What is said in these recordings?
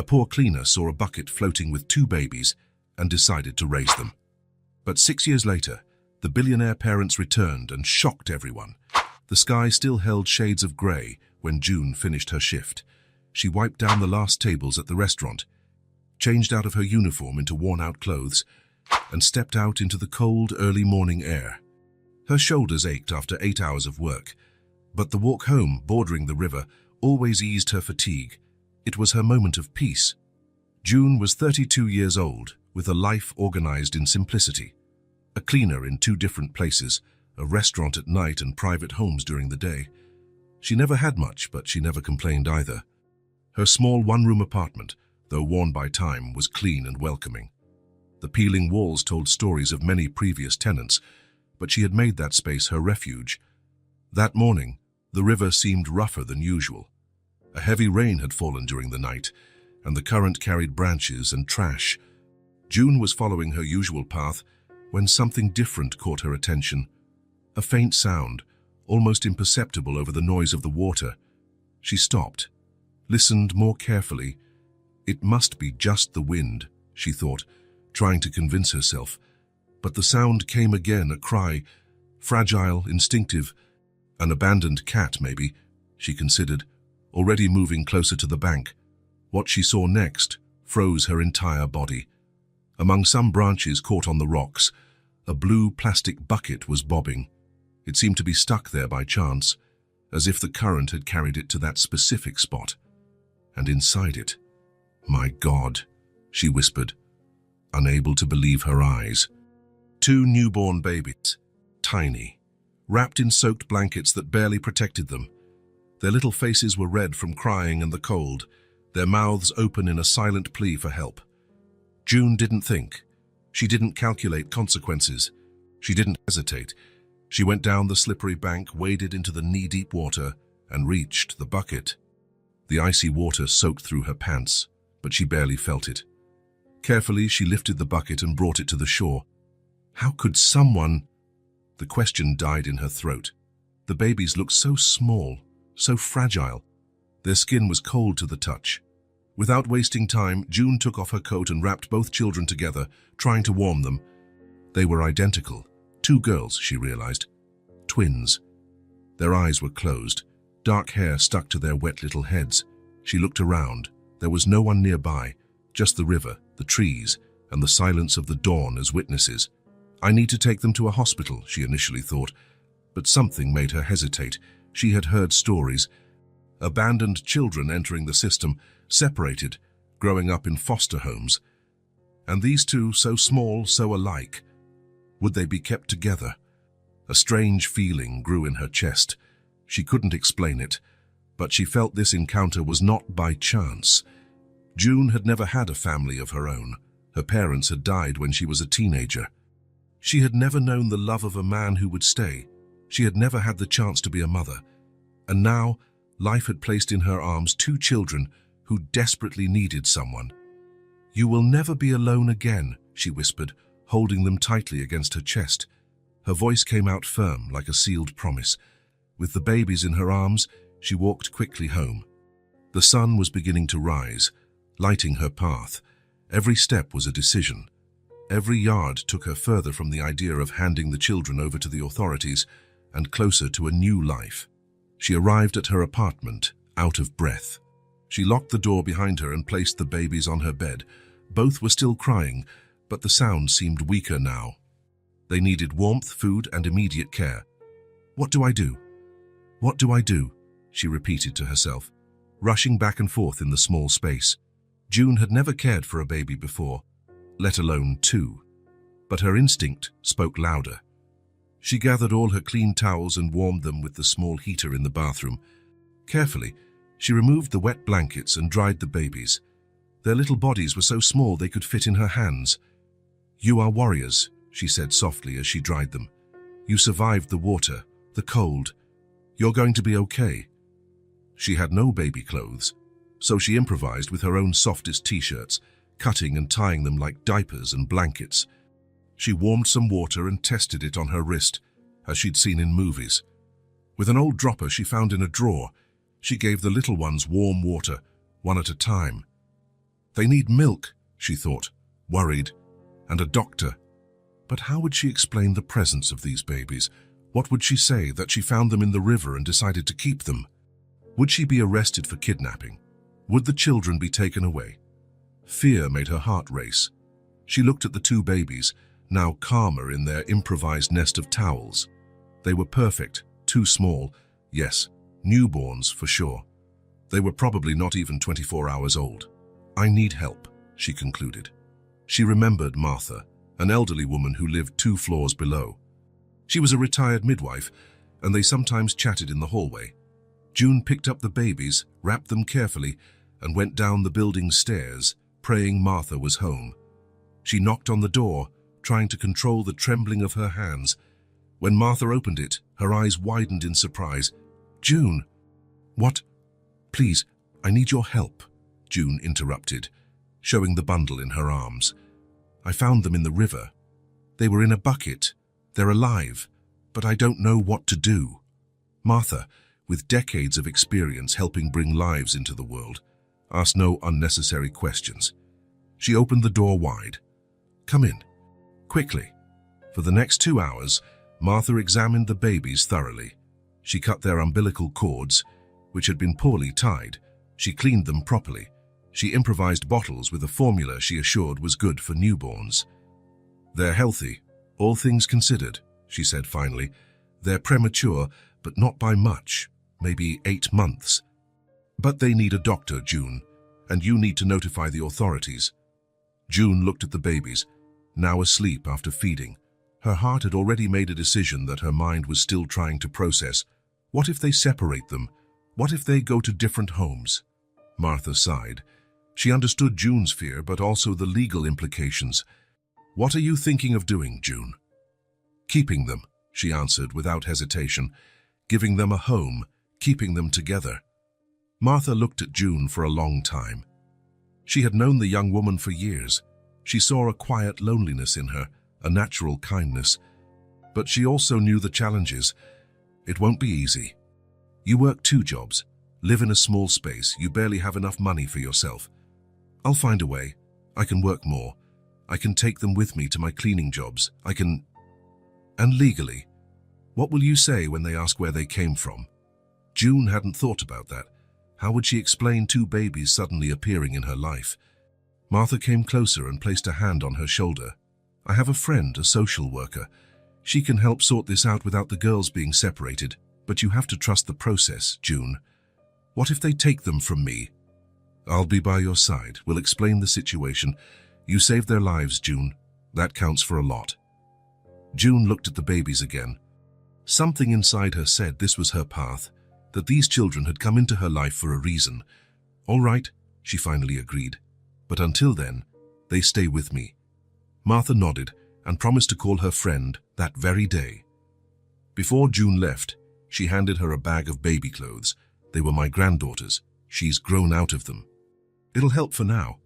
A poor cleaner saw a bucket floating with 2 babies and decided to raise them. But 6 years later, the billionaire parents returned and shocked everyone. The sky still held shades of grey when June finished her shift. She wiped down the last tables at the restaurant, changed out of her uniform into worn-out clothes, and stepped out into the cold, early morning air. Her shoulders ached after 8 hours of work, but the walk home, bordering the river, always eased her fatigue. It was her moment of peace. June was 32 years old, with a life organized in simplicity. A cleaner in 2 different places, a restaurant at night and private homes during the day. She never had much, but she never complained either. Her small one-room apartment, though worn by time, was clean and welcoming. The peeling walls told stories of many previous tenants, but she had made that space her refuge. That morning, the river seemed rougher than usual. A heavy rain had fallen during the night, and the current carried branches and trash. June was following her usual path when something different caught her attention. A faint sound, almost imperceptible over the noise of the water. She stopped, listened more carefully. It must be just the wind, she thought, trying to convince herself. But the sound came again, a cry, fragile, instinctive. An abandoned cat, maybe, she considered, already moving closer to the bank. What she saw next froze her entire body. Among some branches caught on the rocks, a blue plastic bucket was bobbing. It seemed to be stuck there by chance, as if the current had carried it to that specific spot. And inside it, "My God," she whispered, unable to believe her eyes. 2 newborn babies, tiny, wrapped in soaked blankets that barely protected them. Their little faces were red from crying and the cold, their mouths open in a silent plea for help. June didn't think. She didn't calculate consequences. She didn't hesitate. She went down the slippery bank, waded into the knee-deep water, and reached the bucket. The icy water soaked through her pants, but she barely felt it. Carefully, she lifted the bucket and brought it to the shore. How could someone... The question died in her throat. The babies looked so small, so fragile. Their skin was cold to the touch. Without wasting time, June took off her coat and wrapped both children together, trying to warm them. They were identical. 2 girls, she realized. Twins. Their eyes were closed. Dark hair stuck to their wet little heads. She looked around. There was no one nearby, just the river, the trees, and the silence of the dawn as witnesses. I need to take them to a hospital, she initially thought, but something made her hesitate. She had heard stories. Abandoned children entering the system, separated, growing up in foster homes. And these 2, so small, so alike. Would they be kept together? A strange feeling grew in her chest. She couldn't explain it, but she felt this encounter was not by chance. June had never had a family of her own. Her parents had died when she was a teenager. She had never known the love of a man who would stay. She had never had the chance to be a mother. And now, life had placed in her arms 2 children who desperately needed someone. "You will never be alone again," she whispered, holding them tightly against her chest. Her voice came out firm, like a sealed promise. With the babies in her arms, she walked quickly home. The sun was beginning to rise, lighting her path. Every step was a decision. Every yard took her further from the idea of handing the children over to the authorities and closer to a new life. She arrived at her apartment, out of breath. She locked the door behind her and placed the babies on her bed. Both were still crying, but the sound seemed weaker now. They needed warmth, food, and immediate care. "What do I do? What do I do?" she repeated to herself, rushing back and forth in the small space. June had never cared for a baby before, let alone 2. But her instinct spoke louder. She gathered all her clean towels and warmed them with the small heater in the bathroom. Carefully, she removed the wet blankets and dried the babies. Their little bodies were so small they could fit in her hands. "You are warriors," she said softly as she dried them. "You survived the water, the cold. You're going to be okay." She had no baby clothes, so she improvised with her own softest t-shirts, cutting and tying them like diapers and blankets. She warmed some water and tested it on her wrist, as she'd seen in movies. With an old dropper she found in a drawer, she gave the little ones warm water, one at a time. They need milk, she thought, worried, and a doctor. But how would she explain the presence of these babies? What would she say, that she found them in the river and decided to keep them? Would she be arrested for kidnapping? Would the children be taken away? Fear made her heart race. She looked at the two babies, now calmer in their improvised nest of towels. They were perfect, too small, yes, newborns for sure. They were probably not even 24 hours old. I need help, she concluded. She remembered Martha, an elderly woman who lived 2 floors below. She was a retired midwife, and they sometimes chatted in the hallway. June picked up the babies, wrapped them carefully, and went down the building's stairs, praying Martha was home. She knocked on the door, trying to control the trembling of her hands. When Martha opened it, her eyes widened in surprise. "June!" "What?" "Please, I need your help," June interrupted, showing the bundle in her arms. "I found them in the river. They were in a bucket. They're alive, but I don't know what to do." Martha, with decades of experience helping bring lives into the world, asked no unnecessary questions. She opened the door wide. "Come in, quickly." For the next 2 hours, Martha examined the babies thoroughly. She cut their umbilical cords, which had been poorly tied. She cleaned them properly. She improvised bottles with a formula she assured was good for newborns. "They're healthy, all things considered," she said finally. "They're premature, but not by much, maybe 8 months. But they need a doctor, June, and you need to notify the authorities." June looked at the babies, now asleep after feeding. Her heart had already made a decision that her mind was still trying to process. What if they separate them? What if they go to different homes? Martha sighed. She understood June's fear, but also the legal implications. "What are you thinking of doing, June?" "Keeping them," she answered without hesitation. "Giving them a home, keeping them together." Martha looked at June for a long time. She had known the young woman for years. She saw a quiet loneliness in her, a natural kindness. But she also knew the challenges. It won't be easy. You work 2 jobs, live in a small space, you barely have enough money for yourself. "I'll find a way. I can work more. I can take them with me to my cleaning jobs. I can..." "And legally, what will you say when they ask where they came from?" June hadn't thought about that. How would she explain 2 babies suddenly appearing in her life? Martha came closer and placed a hand on her shoulder. "I have a friend, a social worker. She can help sort this out without the girls being separated, but you have to trust the process, June. What if they take them from me?" "I'll be by your side. We'll explain the situation. You saved their lives, June. That counts for a lot." June looked at the babies again. Something inside her said this was her path, that these children had come into her life for a reason. "All right," she finally agreed. "But until then, they stay with me." Martha nodded and promised to call her friend that very day. Before June left, she handed her a bag of baby clothes. "They were my granddaughter's. She's grown out of them. It'll help for now."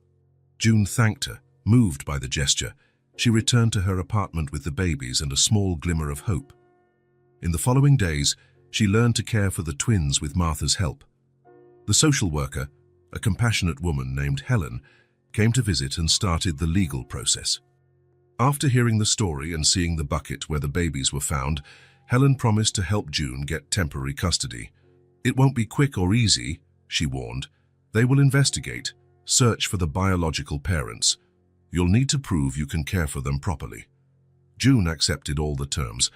June thanked her, moved by the gesture. She returned to her apartment with the babies and a small glimmer of hope. In the following days, she learned to care for the twins with Martha's help. The social worker, a compassionate woman named Helen, came to visit and started the legal process. After hearing the story and seeing the bucket where the babies were found, Helen promised to help June get temporary custody. "It won't be quick or easy," she warned. "They will investigate, search for the biological parents. You'll need to prove you can care for them properly." June accepted all the terms.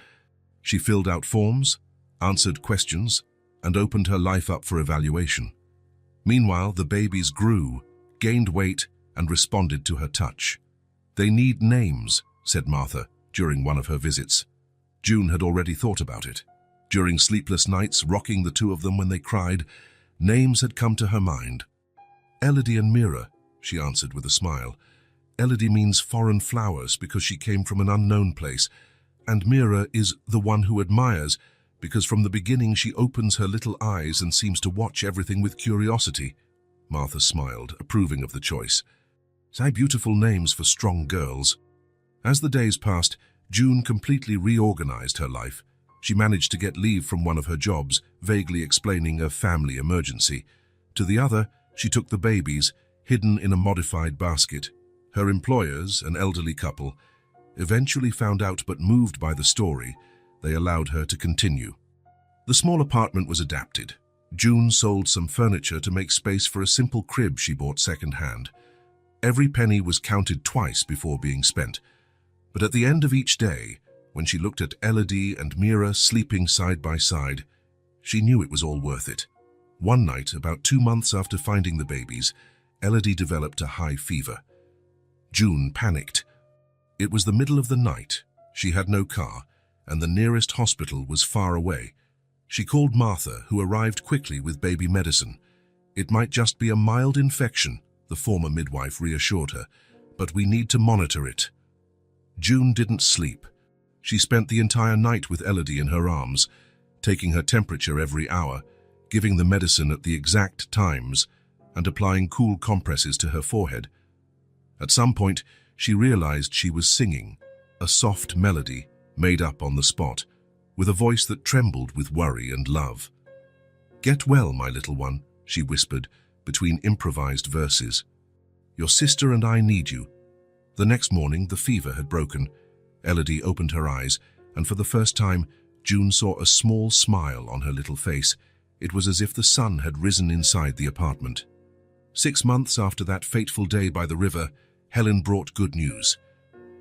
She filled out forms, answered questions, and opened her life up for evaluation. Meanwhile, the babies grew, gained weight, and responded to her touch. "They need names," said Martha during one of her visits. June had already thought about it. During sleepless nights, rocking the 2 of them when they cried, names had come to her mind. "Elodie and Mira," she answered with a smile. "Elodie means foreign flowers because she came from an unknown place, and Mira is the one who admires because from the beginning she opens her little eyes and seems to watch everything with curiosity." Martha smiled, approving of the choice. "Say beautiful names for strong girls." As the days passed, June completely reorganized her life. She managed to get leave from one of her jobs, vaguely explaining a family emergency. To the other, she took the babies, hidden in a modified basket. Her employers, an elderly couple, eventually found out, but moved by the story, they allowed her to continue. The small apartment was adapted. June sold some furniture to make space for a simple crib she bought second-hand. Every penny was counted twice before being spent. But at the end of each day, when she looked at Elodie and Mira sleeping side by side, she knew it was all worth it. One night, about 2 months after finding the babies, Elodie developed a high fever. June panicked. It was the middle of the night. She had no car, and the nearest hospital was far away. She called Martha, who arrived quickly with baby medicine. It might just be a mild infection, the former midwife reassured her, but we need to monitor it. June didn't sleep. She spent the entire night with Elodie in her arms, taking her temperature every hour, giving the medicine at the exact times, and applying cool compresses to her forehead. At some point, she realized she was singing, a soft melody made up on the spot, with a voice that trembled with worry and love. "Get well, my little one," she whispered between improvised verses. "Your sister and I need you." The next morning, the fever had broken. Elodie opened her eyes, and for the first time, June saw a small smile on her little face. It was as if the sun had risen inside the apartment. 6 months after that fateful day by the river, Helen brought good news.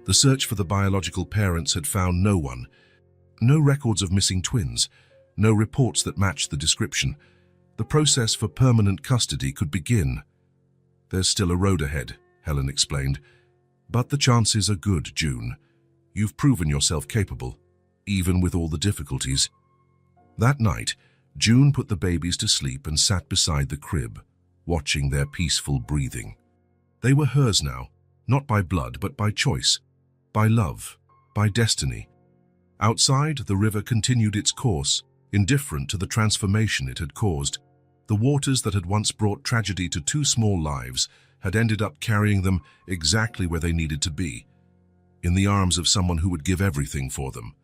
The search for the biological parents had found no one. No records of missing twins, no reports that matched the description. The process for permanent custody could begin. "There's still a road ahead," Helen explained. "But the chances are good, June. You've proven yourself capable, even with all the difficulties." That night, June put the babies to sleep and sat beside the crib, watching their peaceful breathing. They were hers now, not by blood, but by choice, by love, by destiny. Outside, the river continued its course, indifferent to the transformation it had caused. The waters that had once brought tragedy to 2 small lives had ended up carrying them exactly where they needed to be, in the arms of someone who would give everything for them.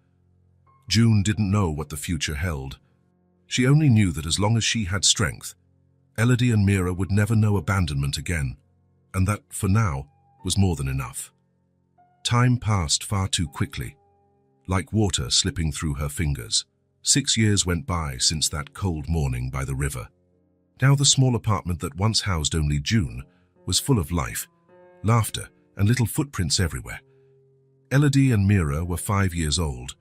June didn't know what the future held. She only knew that as long as she had strength, Elodie and Mira would never know abandonment again, and that, for now, was more than enough. Time passed far too quickly, like water slipping through her fingers. 6 years went by since that cold morning by the river. Now the small apartment that once housed only June was full of life, laughter, and little footprints everywhere. Elodie and Mira were 5 years old.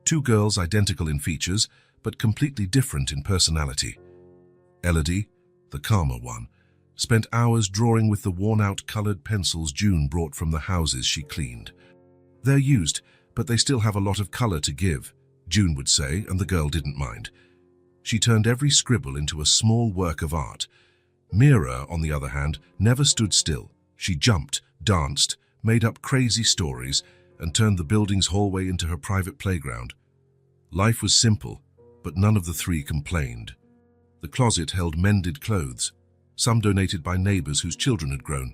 2 girls identical in features, but completely different in personality. Elodie, the calmer one, spent hours drawing with the worn-out colored pencils June brought from the houses she cleaned. "They're used, but they still have a lot of color to give," June would say, and the girl didn't mind. She turned every scribble into a small work of art. Mira, on the other hand, never stood still. She jumped, danced, made up crazy stories, and turned the building's hallway into her private playground. Life was simple, but none of the 3 complained. The closet held mended clothes, some donated by neighbors whose children had grown.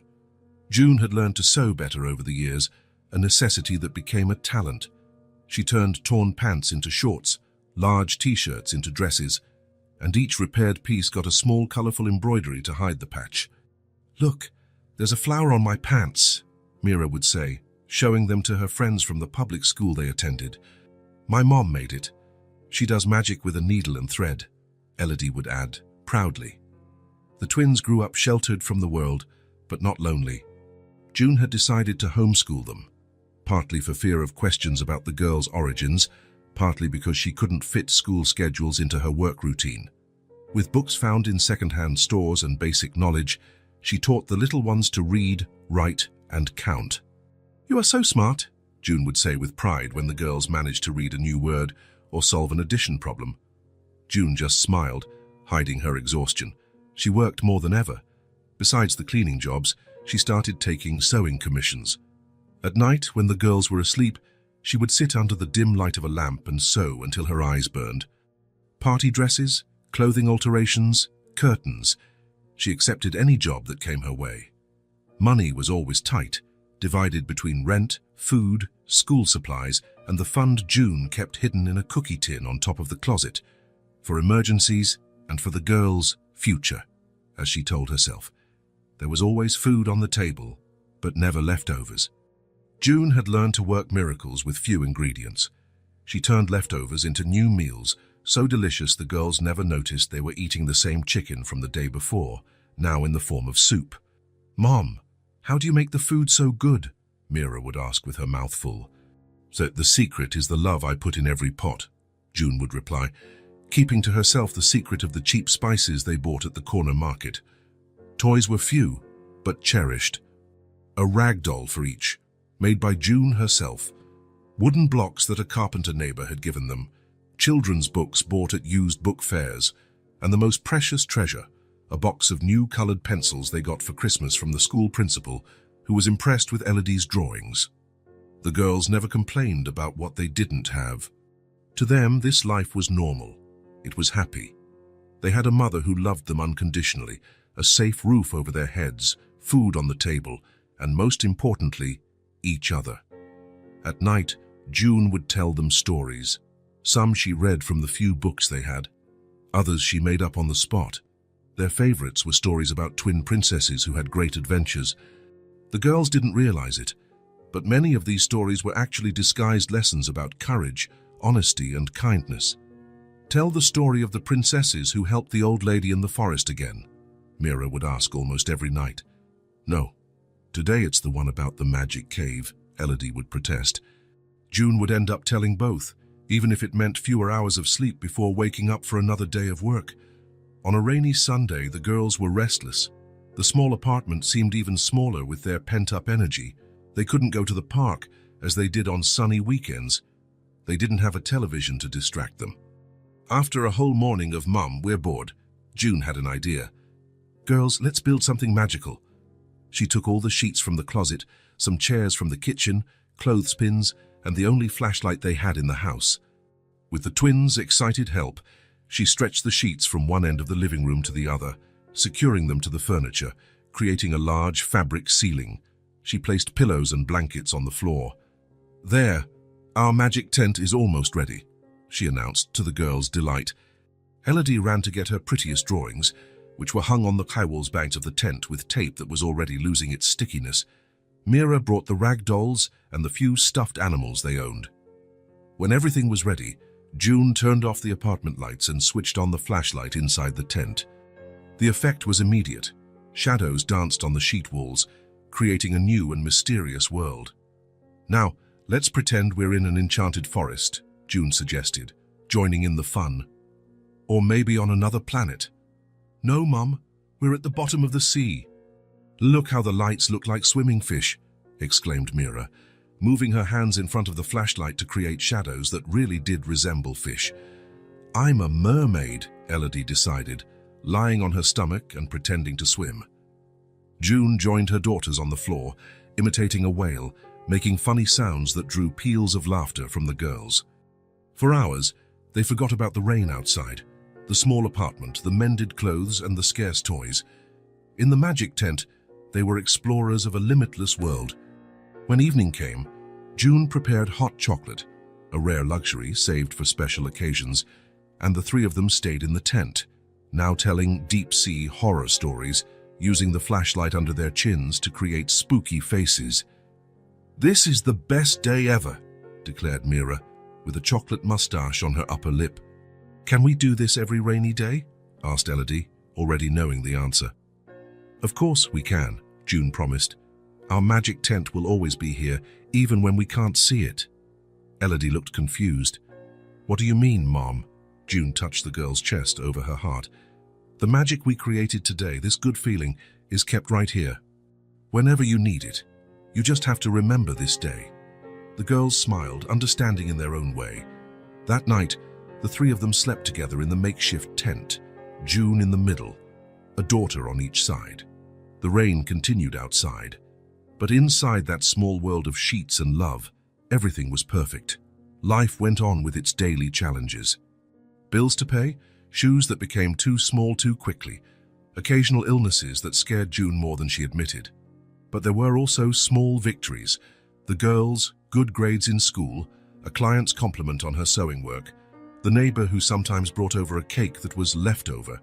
June had learned to sew better over the years, a necessity that became a talent. She turned torn pants into shorts, large t-shirts into dresses, and each repaired piece got a small colorful embroidery to hide the patch. "Look, there's a flower on my pants," Mira would say, showing them to her friends from the public school they attended. "My mom made it. She does magic with a needle and thread," Elodie would add, proudly. The twins grew up sheltered from the world, but not lonely. June had decided to homeschool them, partly for fear of questions about the girls' origins, partly because she couldn't fit school schedules into her work routine. With books found in second-hand stores and basic knowledge, she taught the little ones to read, write, and count. "You are so smart," June would say with pride when the girls managed to read a new word or solve an addition problem. June just smiled, hiding her exhaustion. She worked more than ever. Besides the cleaning jobs, she started taking sewing commissions. At night, when the girls were asleep, she would sit under the dim light of a lamp and sew until her eyes burned. Party dresses, clothing alterations, curtains. She accepted any job that came her way. Money was always tight, divided between rent, food, school supplies, and the fund June kept hidden in a cookie tin on top of the closet, for emergencies and for the girls' future, as she told herself. There was always food on the table, but never leftovers. June had learned to work miracles with few ingredients. She turned leftovers into new meals, so delicious the girls never noticed they were eating the same chicken from the day before, now in the form of soup. "Mom, how do you make the food so good?" Mira would ask with her mouth full. "So the secret is the love I put in every pot," June would reply, keeping to herself the secret of the cheap spices they bought at the corner market. Toys were few, but cherished. A rag doll for each, made by June herself. Wooden blocks that a carpenter neighbor had given them. Children's books bought at used book fairs. And the most precious treasure, a box of new colored pencils they got for Christmas from the school principal, who was impressed with Elodie's drawings. The girls never complained about what they didn't have. To them, this life was normal. It was happy. They had a mother who loved them unconditionally, a safe roof over their heads, food on the table, and most importantly, each other. At night, June would tell them stories. Some she read from the few books they had. Others she made up on the spot. Their favorites were stories about twin princesses who had great adventures. The girls didn't realize it, but many of these stories were actually disguised lessons about courage, honesty, and kindness. "Tell the story of the princesses who helped the old lady in the forest again," Mira would ask almost every night. "No, today it's the one about the magic cave," Elodie would protest. June would end up telling both, even if it meant fewer hours of sleep before waking up for another day of work. On a rainy Sunday, the girls were restless. The small apartment seemed even smaller with their pent-up energy. They couldn't go to the park, as they did on sunny weekends. They didn't have a television to distract them. After a whole morning of "Mum, we're bored," June had an idea. "Girls, let's build something magical." She took all the sheets from the closet, some chairs from the kitchen, clothespins, and the only flashlight they had in the house. With the twins' excited help, she stretched the sheets from one end of the living room to the other, securing them to the furniture, creating a large fabric ceiling. She placed pillows and blankets on the floor. "There, our magic tent is almost ready," she announced, to the girls' delight. Elodie ran to get her prettiest drawings, which were hung on the skywalls banks of the tent with tape that was already losing its stickiness. Mira brought the rag dolls and the few stuffed animals they owned. When everything was ready, June turned off the apartment lights and switched on the flashlight inside the tent. The effect was immediate. Shadows danced on the sheet walls, creating a new and mysterious world. "Now, let's pretend we're in an enchanted forest," June suggested, joining in the fun. "Or maybe on another planet." "No, Mum, we're at the bottom of the sea." "Look how the lights look like swimming fish," exclaimed Mira, moving her hands in front of the flashlight to create shadows that really did resemble fish. "I'm a mermaid," Elodie decided, lying on her stomach and pretending to swim. June joined her daughters on the floor, imitating a whale, making funny sounds that drew peals of laughter from the girls. For hours, they forgot about the rain outside, the small apartment, the mended clothes, and the scarce toys. In the magic tent, they were explorers of a limitless world. When evening came, June prepared hot chocolate, a rare luxury saved for special occasions, and the three of them stayed in the tent, now telling deep-sea horror stories, using the flashlight under their chins to create spooky faces. "This is the best day ever," declared Mira, with a chocolate mustache on her upper lip. "Can we do this every rainy day?" asked Elodie, already knowing the answer. "Of course we can," June promised. "Our magic tent will always be here, even when we can't see it." Elodie looked confused. "What do you mean, Mom?" June touched the girl's chest over her heart. "The magic we created today, this good feeling, is kept right here. Whenever you need it, you just have to remember this day." The girls smiled, understanding in their own way. That night, the three of them slept together in the makeshift tent, June in the middle, a daughter on each side. The rain continued outside, but inside that small world of sheets and love, everything was perfect. Life went on with its daily challenges. Bills to pay, shoes that became too small too quickly, occasional illnesses that scared June more than she admitted. But there were also small victories. The girls, good grades in school, a client's compliment on her sewing work, the neighbor who sometimes brought over a cake that was leftover,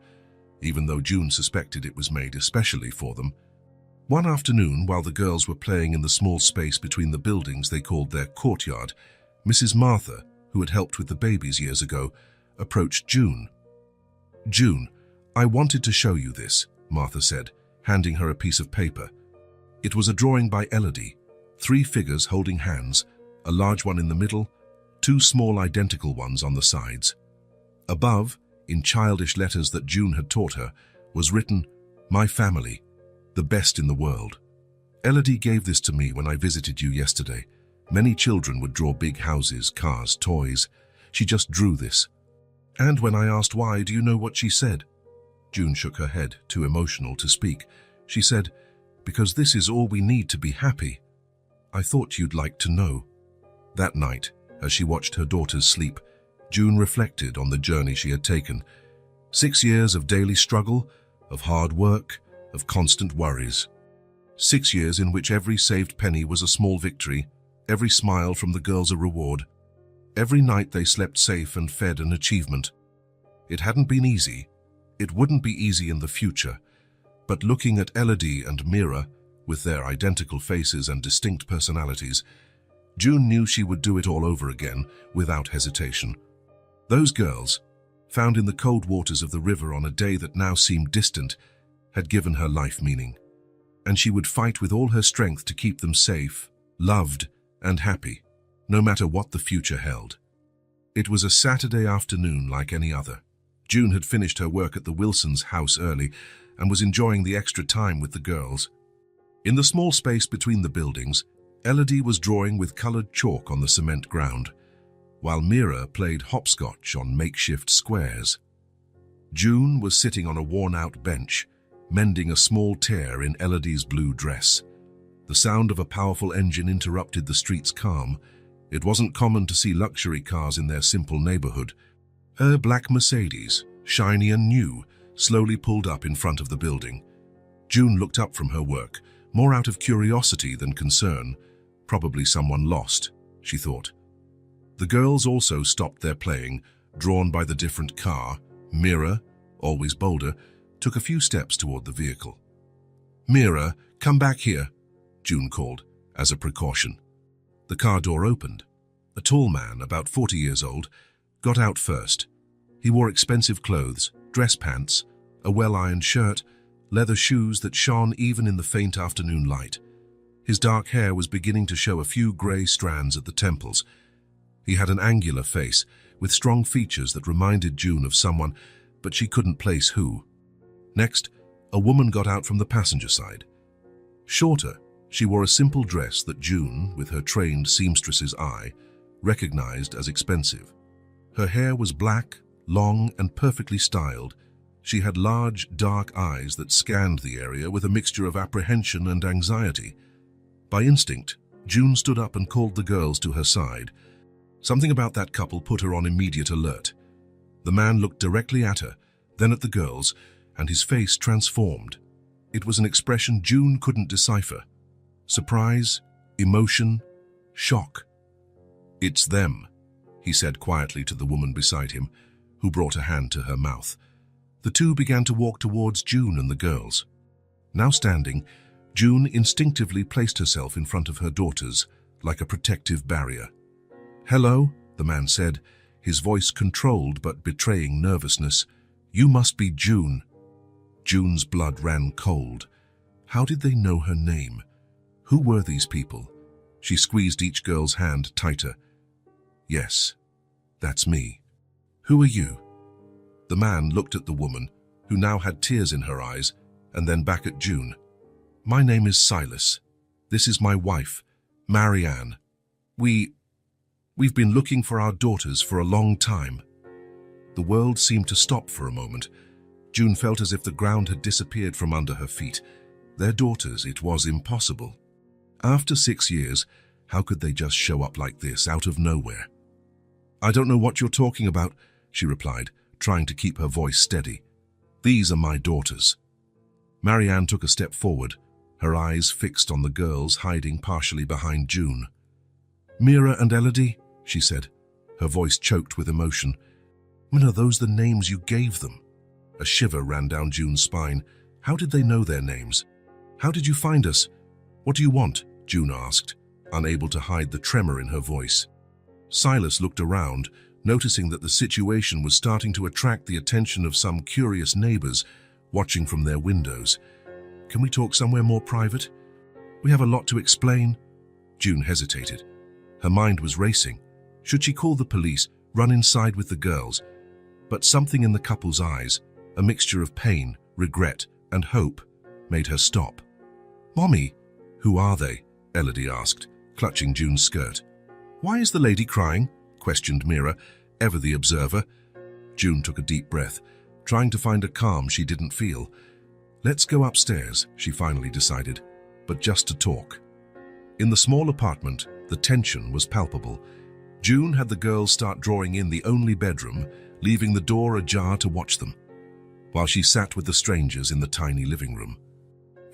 even though June suspected it was made especially for them. One afternoon, while the girls were playing in the small space between the buildings they called their courtyard, Mrs. Martha, who had helped with the babies years ago, approached June. "June, I wanted to show you this," Martha said, handing her a piece of paper. It was a drawing by Elodie, 3 figures holding hands, a large one in the middle, 2 small identical ones on the sides. Above, in childish letters that June had taught her, was written, "My family, the best in the world." "Elodie gave this to me when I visited you yesterday. Many children would draw big houses, cars, toys. She just drew this. And when I asked why, do you know what she said?" June shook her head, too emotional to speak. She said, "Because this is all we need to be happy." I thought you'd like to know. That night, as she watched her daughters sleep, June reflected on the journey she had taken. 6 years of daily struggle, of hard work, of constant worries. 6 years in which every saved penny was a small victory, every smile from the girls a reward. Every night they slept safe and fed an achievement. It hadn't been easy. It wouldn't be easy in the future. But looking at Elodie and Mira, with their identical faces and distinct personalities, June knew she would do it all over again, without hesitation. Those girls, found in the cold waters of the river on a day that now seemed distant, had given her life meaning. And she would fight with all her strength to keep them safe, loved, and happy, no matter what the future held. It was a Saturday afternoon like any other. June had finished her work at the Wilsons' house early and was enjoying the extra time with the girls. In the small space between the buildings, Elodie was drawing with colored chalk on the cement ground, while Mira played hopscotch on makeshift squares. June was sitting on a worn-out bench, mending a small tear in Elodie's blue dress. The sound of a powerful engine interrupted the street's calm. It wasn't common to see luxury cars in their simple neighborhood. Her black Mercedes, shiny and new, slowly pulled up in front of the building. June looked up from her work, more out of curiosity than concern. Probably someone lost, she thought. The girls also stopped their playing, drawn by the different car. Mira, always bolder, took a few steps toward the vehicle. "Mira, come back here," June called, as a precaution. The car door opened. A tall man, about 40 years old, got out first. He wore expensive clothes, dress pants, a well-ironed shirt, leather shoes that shone even in the faint afternoon light. His dark hair was beginning to show a few grey strands at the temples. He had an angular face, with strong features that reminded June of someone, but she couldn't place who. Next, a woman got out from the passenger side. Shorter, she wore a simple dress that June, with her trained seamstress's eye, recognized as expensive. Her hair was black, long, and perfectly styled. She had large, dark eyes that scanned the area with a mixture of apprehension and anxiety. By instinct, June stood up and called the girls to her side. Something about that couple put her on immediate alert. The man looked directly at her, then at the girls, and his face transformed. It was an expression June couldn't decipher. Surprise, emotion, shock. "It's them," he said quietly to the woman beside him, who brought a hand to her mouth. The two began to walk towards June and the girls. Now standing, June instinctively placed herself in front of her daughters, like a protective barrier. "Hello," the man said, his voice controlled but betraying nervousness. "You must be June." June's blood ran cold. How did they know her name? Who were these people? She squeezed each girl's hand tighter. "Yes, that's me." "Who are you?" The man looked at the woman, who now had tears in her eyes, and then back at June. "My name is Silas. This is my wife, Marianne. We've been looking for our daughters for a long time." The world seemed to stop for a moment. June felt as if the ground had disappeared from under her feet. Their daughters, it was impossible. After 6 years, how could they just show up like this, out of nowhere? "I don't know what you're talking about," she replied, trying to keep her voice steady. "These are my daughters." Marianne took a step forward, her eyes fixed on the girls hiding partially behind June. "Mira and Elodie," she said, her voice choked with emotion. "When are those the names you gave them?" A shiver ran down June's spine. How did they know their names? How did you find us? What do you want? June asked, unable to hide the tremor in her voice. Silas looked around, noticing that the situation was starting to attract the attention of some curious neighbors watching from their windows. Can we talk somewhere more private? We have a lot to explain. June hesitated. Her mind was racing. Should she call the police, run inside with the girls? But something in the couple's eyes, a mixture of pain, regret, and hope, made her stop. Mommy, who are they? Elodie asked, clutching June's skirt. Why is the lady crying? Questioned Mira, ever the observer. June took a deep breath, trying to find a calm she didn't feel. Let's go upstairs, she finally decided, but just to talk. In the small apartment, the tension was palpable. June had the girls start drawing in the only bedroom, leaving the door ajar to watch them, while she sat with the strangers in the tiny living room.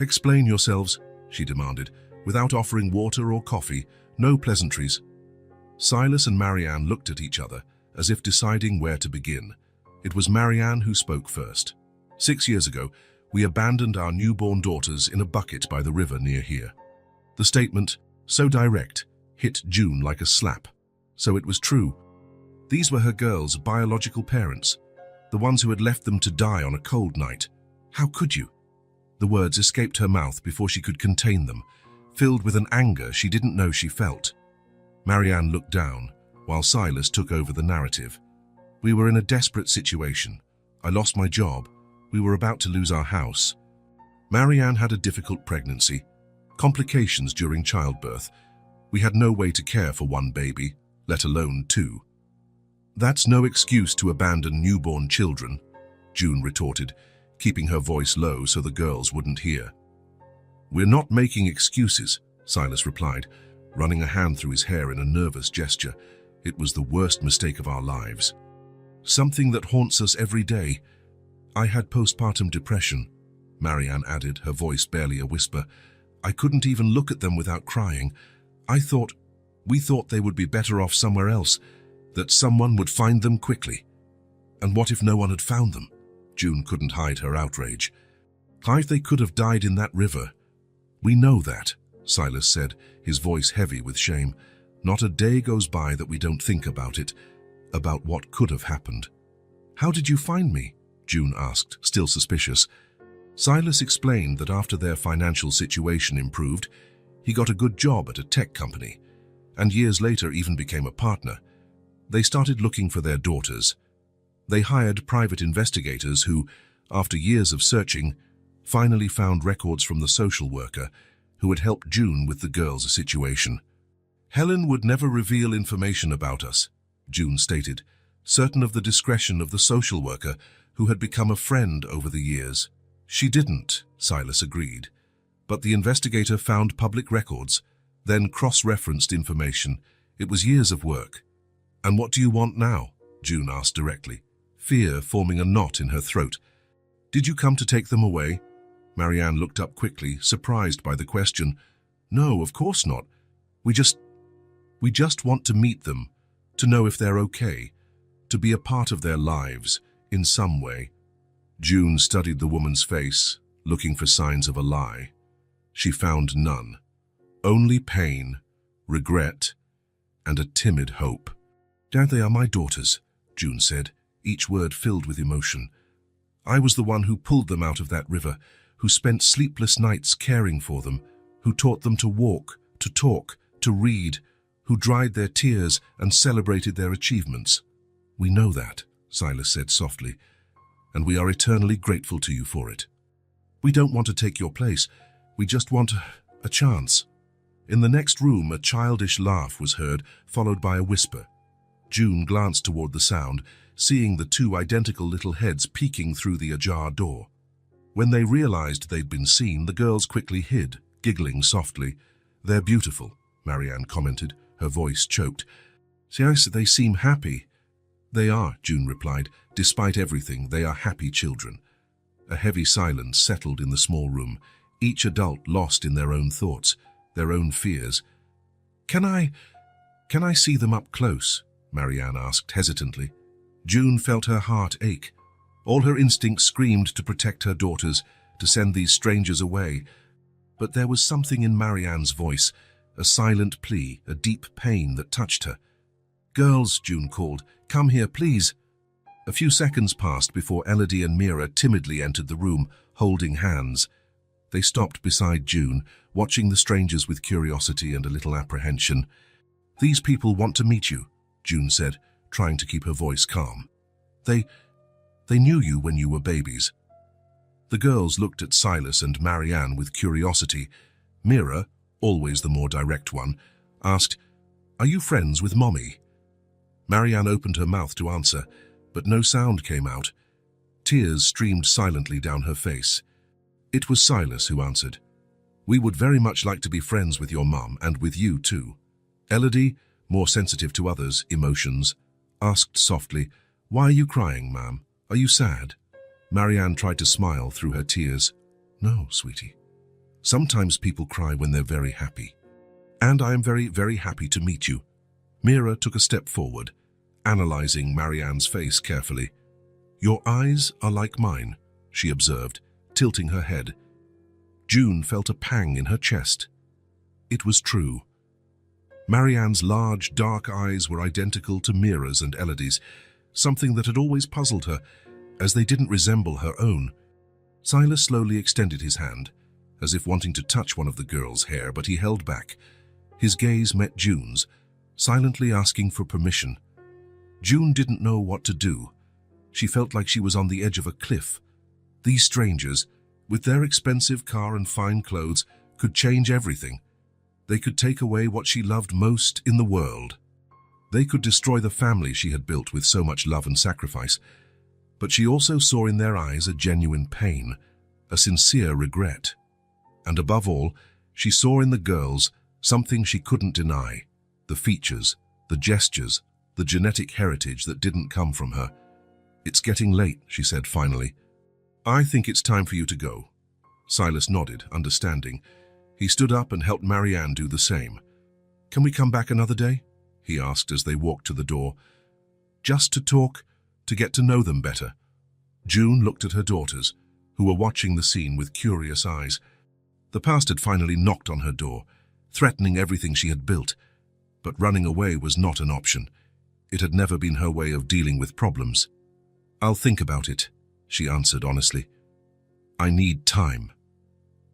Explain yourselves, she demanded, without offering water or coffee, no pleasantries. Silas and Marianne looked at each other, as if deciding where to begin. It was Marianne who spoke first. 6 years ago, we abandoned our newborn daughters in a bucket by the river near here. The statement, so direct, hit June like a slap. So it was true. These were her girls' biological parents, the ones who had left them to die on a cold night. How could you? The words escaped her mouth before she could contain them, filled with an anger she didn't know she felt. Marianne looked down, while Silas took over the narrative. We were in a desperate situation. I lost my job. We were about to lose our house. Marianne had a difficult pregnancy, complications during childbirth. We had no way to care for one baby, let alone two. That's no excuse to abandon newborn children, June retorted, keeping her voice low so the girls wouldn't hear. We're not making excuses, Silas replied, running a hand through his hair in a nervous gesture. It was the worst mistake of our lives. Something that haunts us every day. I had postpartum depression, Marianne added, her voice barely a whisper. I couldn't even look at them without crying. We thought they would be better off somewhere else, that someone would find them quickly. And what if no one had found them? June couldn't hide her outrage. They could have died in that river. We know that, Silas said, his voice heavy with shame. Not a day goes by that we don't think about it, about what could have happened. How did you find me? June asked, still suspicious. Silas explained that after their financial situation improved, he got a good job at a tech company, and years later even became a partner. They started looking for their daughters. They hired private investigators who, after years of searching, finally found records from the social worker who had helped June with the girls' situation. Helen would never reveal information about us, June stated, certain of the discretion of the social worker who had become a friend over the years. She didn't, Silas agreed, but the investigator found public records, then cross-referenced information. It was years of work. And what do you want now? June asked directly, fear forming a knot in her throat. Did you come to take them away? Marianne looked up quickly, surprised by the question. No, of course not. We just want to meet them, to know if they're okay, to be a part of their lives, in some way. June studied the woman's face, looking for signs of a lie. She found none. Only pain, regret, and a timid hope. Dad, they are my daughters, June said, each word filled with emotion. I was the one who pulled them out of that river, who spent sleepless nights caring for them, who taught them to walk, to talk, to read, who dried their tears and celebrated their achievements. We know that, Silas said softly, and we are eternally grateful to you for it. We don't want to take your place. We just want a chance. In the next room, a childish laugh was heard, followed by a whisper. June glanced toward the sound, seeing the two identical little heads peeking through the ajar door. When they realized they'd been seen, the girls quickly hid, giggling softly. They're beautiful, Marianne commented, her voice choked. They seem happy. They are, June replied. Despite everything, they are happy children. A heavy silence settled in the small room, each adult lost in their own thoughts, their own fears. Can I see them up close? Marianne asked hesitantly. June felt her heart ache. All her instincts screamed to protect her daughters, to send these strangers away. but there was something in Marianne's voice, a silent plea, a deep pain that touched her. "Girls," June called, "come here, please." A few seconds passed before Elodie and Mira timidly entered the room, holding hands. They stopped beside June, watching the strangers with curiosity and a little apprehension. "These people want to meet you," June said, trying to keep her voice calm. They knew you when you were babies." The girls looked at Silas and Marianne with curiosity. Mira, always the more direct one, asked, "Are you friends with Mommy?" Marianne opened her mouth to answer, but no sound came out. Tears streamed silently down her face. It was Silas who answered. "We would very much like to be friends with your mum and with you too." Elodie, more sensitive to others' emotions, asked softly, "Why are you crying, ma'am? Are you sad?" Marianne tried to smile through her tears. "No, sweetie. Sometimes people cry when they're very happy. And I am very, very happy to meet you." Mira took a step forward, analyzing Marianne's face carefully. "Your eyes are like mine," she observed, tilting her head. June felt a pang in her chest. It was true. Marianne's large, dark eyes were identical to Mira's and Elodie's, something that had always puzzled her, as they didn't resemble her own. Silas slowly extended his hand, as if wanting to touch one of the girl's hair, but he held back. His gaze met June's, silently asking for permission. June didn't know what to do. She felt like she was on the edge of a cliff. These strangers, with their expensive car and fine clothes, could change everything. They could take away what she loved most in the world. They could destroy the family she had built with so much love and sacrifice. But she also saw in their eyes a genuine pain, a sincere regret. And above all, she saw in the girls something she couldn't deny: the features, the gestures, the genetic heritage that didn't come from her. "It's getting late," she said finally. "I think it's time for you to go." Silas nodded, understanding. He stood up and helped Marianne do the same. "Can we come back another day?" he asked as they walked to the door. "Just to talk, to get to know them better." June looked at her daughters, who were watching the scene with curious eyes. The past had finally knocked on her door, threatening everything she had built. But running away was not an option. It had never been her way of dealing with problems. "I'll think about it," she answered honestly. "I need time."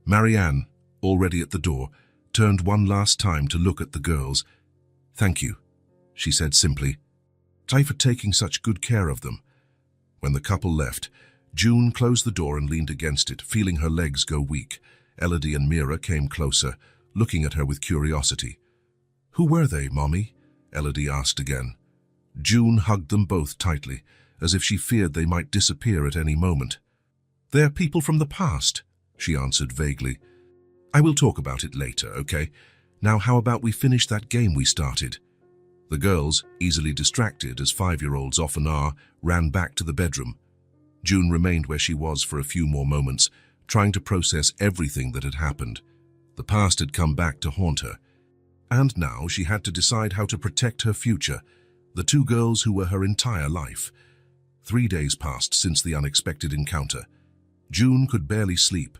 Marianne, already at the door, turned one last time to look at the girls. "Thank you," she said simply. "Thank you for taking such good care of them." When the couple left, June closed the door and leaned against it, feeling her legs go weak. Elodie and Mira came closer, looking at her with curiosity. "Who were they, Mommy?" Elodie asked again. June hugged them both tightly, as if she feared they might disappear at any moment. "They're people from the past," she answered vaguely. "I will talk about it later, okay? Now how about we finish that game we started?" The girls, easily distracted, as 5-year-olds often are, ran back to the bedroom. June remained where she was for a few more moments, trying to process everything that had happened. The past had come back to haunt her. And now she had to decide how to protect her future, the two girls who were her entire life. 3 days passed since the unexpected encounter. June could barely sleep,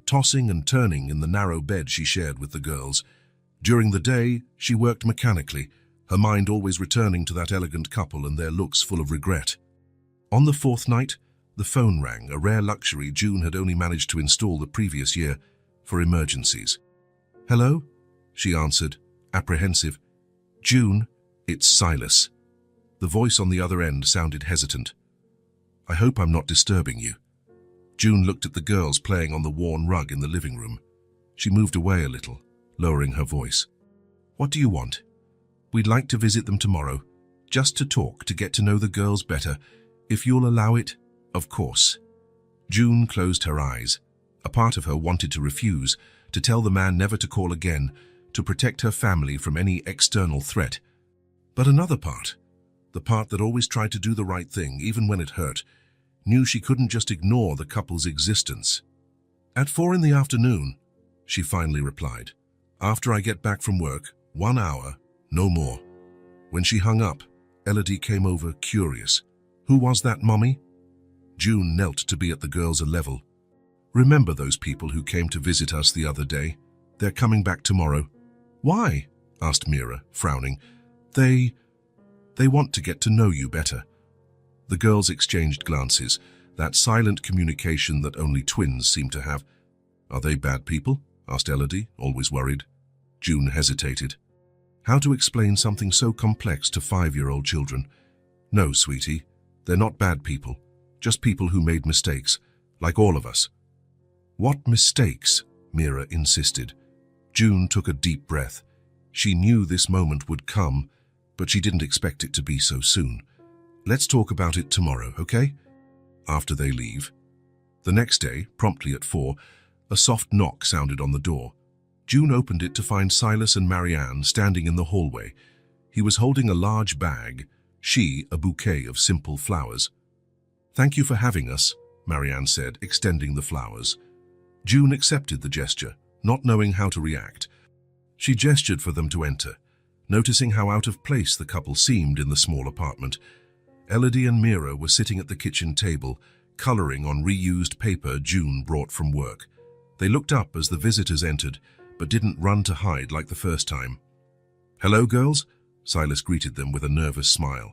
tossing and turning in the narrow bed she shared with the girls. During the day, she worked mechanically, her mind always returning to that elegant couple and their looks full of regret. On the 4th night, the phone rang, a rare luxury June had only managed to install the previous year for emergencies. "Hello?" she answered, apprehensive. "June, it's Silas." The voice on the other end sounded hesitant. "I hope I'm not disturbing you." June looked at the girls playing on the worn rug in the living room. She moved away a little, lowering her voice. "What do you want?" "We'd like to visit them tomorrow, just to talk, to get to know the girls better. If you'll allow it, of course." June closed her eyes. A part of her wanted to refuse, to tell the man never to call again, to protect her family from any external threat. But another part, the part that always tried to do the right thing, even when it hurt, knew she couldn't just ignore the couple's existence. "At 4 in the afternoon, she finally replied. "After I get back from work, 1 hour, no more." When she hung up, Elodie came over, curious. "Who was that, Mommy?" June knelt to be at the girls' level. Remember those people who came to visit us the other day? They're coming back tomorrow. Why? Asked Mira, frowning. They want to get to know you better. The girls exchanged glances, that silent communication that only twins seem to have. Are they bad people? Asked Elodie, always worried. June hesitated. How to explain something so complex to 5-year-old children? No, sweetie, they're not bad people, just people who made mistakes, like all of us. What mistakes? Mira insisted. June took a deep breath. She knew this moment would come, but she didn't expect it to be so soon. Let's talk about it tomorrow, okay? After they leave. The next day, promptly at 4, a soft knock sounded on the door. June opened it to find Silas and Marianne standing in the hallway. He was holding a large bag, she a bouquet of simple flowers. Thank you for having us, Marianne said, extending the flowers. June accepted the gesture, not knowing how to react. She gestured for them to enter, noticing how out of place the couple seemed in the small apartment. Elodie and Mira were sitting at the kitchen table, coloring on reused paper June brought from work. They looked up as the visitors entered, but didn't run to hide like the first time. Hello, girls, Silas greeted them with a nervous smile.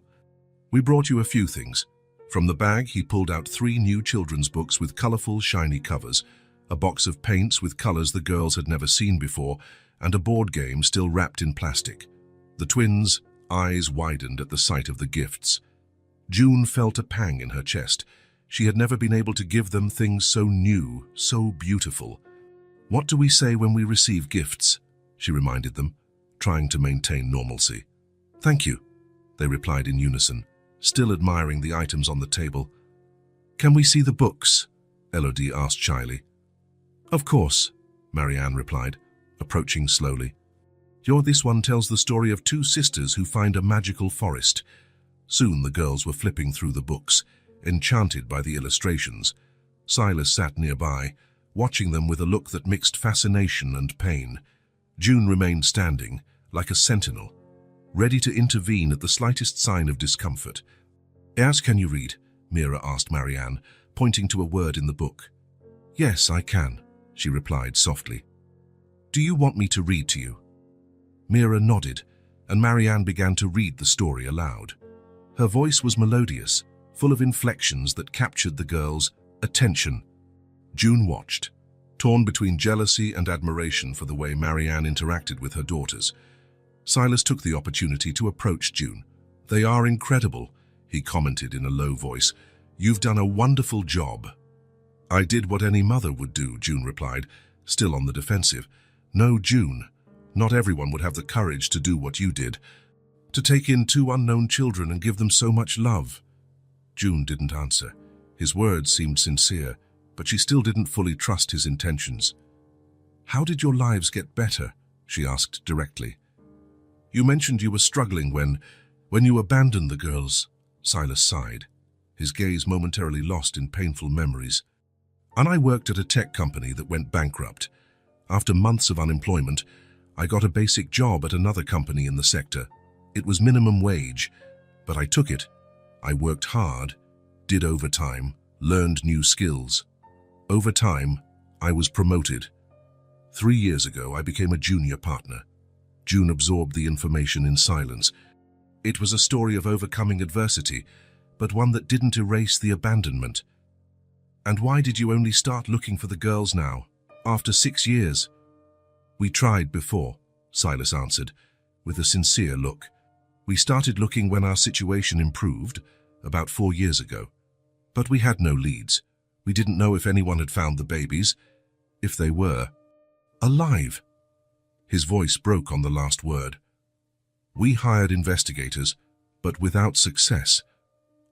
We brought you a few things. From the bag, he pulled out 3 new children's books with colorful, shiny covers, a box of paints with colors the girls had never seen before, and a board game still wrapped in plastic. The twins' eyes widened at the sight of the gifts. June felt a pang in her chest. She had never been able to give them things so new, so beautiful. What do we say when we receive gifts? She reminded them, trying to maintain normalcy. Thank you, they replied in unison, still admiring the items on the table. Can we see the books? Elodie asked shyly. Of course, Marianne replied, approaching slowly. This one tells the story of 2 sisters who find a magical forest. Soon the girls were flipping through the books, enchanted by the illustrations. Silas sat nearby, watching them with a look that mixed fascination and pain. June remained standing, like a sentinel, ready to intervene at the slightest sign of discomfort. As can you read? Mira asked Marianne, pointing to a word in the book. Yes, I can, she replied softly. Do you want me to read to you? Mira nodded, and Marianne began to read the story aloud. Her voice was melodious, full of inflections that captured the girls' attention. June watched, torn between jealousy and admiration for the way Marianne interacted with her daughters. Silas took the opportunity to approach June. They are incredible, he commented in a low voice. You've done a wonderful job. I did what any mother would do, June replied, still on the defensive. No, June, not everyone would have the courage to do what you did, to take in 2 unknown children and give them so much love. June didn't answer. His words seemed sincere, but she still didn't fully trust his intentions. How did your lives get better? She asked directly. You mentioned you were struggling when you abandoned the girls, Silas sighed, his gaze momentarily lost in painful memories. And I worked at a tech company that went bankrupt. After months of unemployment, I got a basic job at another company in the sector. It was minimum wage, but I took it. I worked hard, did overtime, learned new skills. Over time, I was promoted. 3 years ago, I became a junior partner. June absorbed the information in silence. It was a story of overcoming adversity, but one that didn't erase the abandonment. And why did you only start looking for the girls now, after 6 years? We tried before, Silas answered, with a sincere look. We started looking when our situation improved, about 4 years ago. But we had no leads. We didn't know if anyone had found the babies, if they were alive. His voice broke on the last word. We hired investigators, but without success,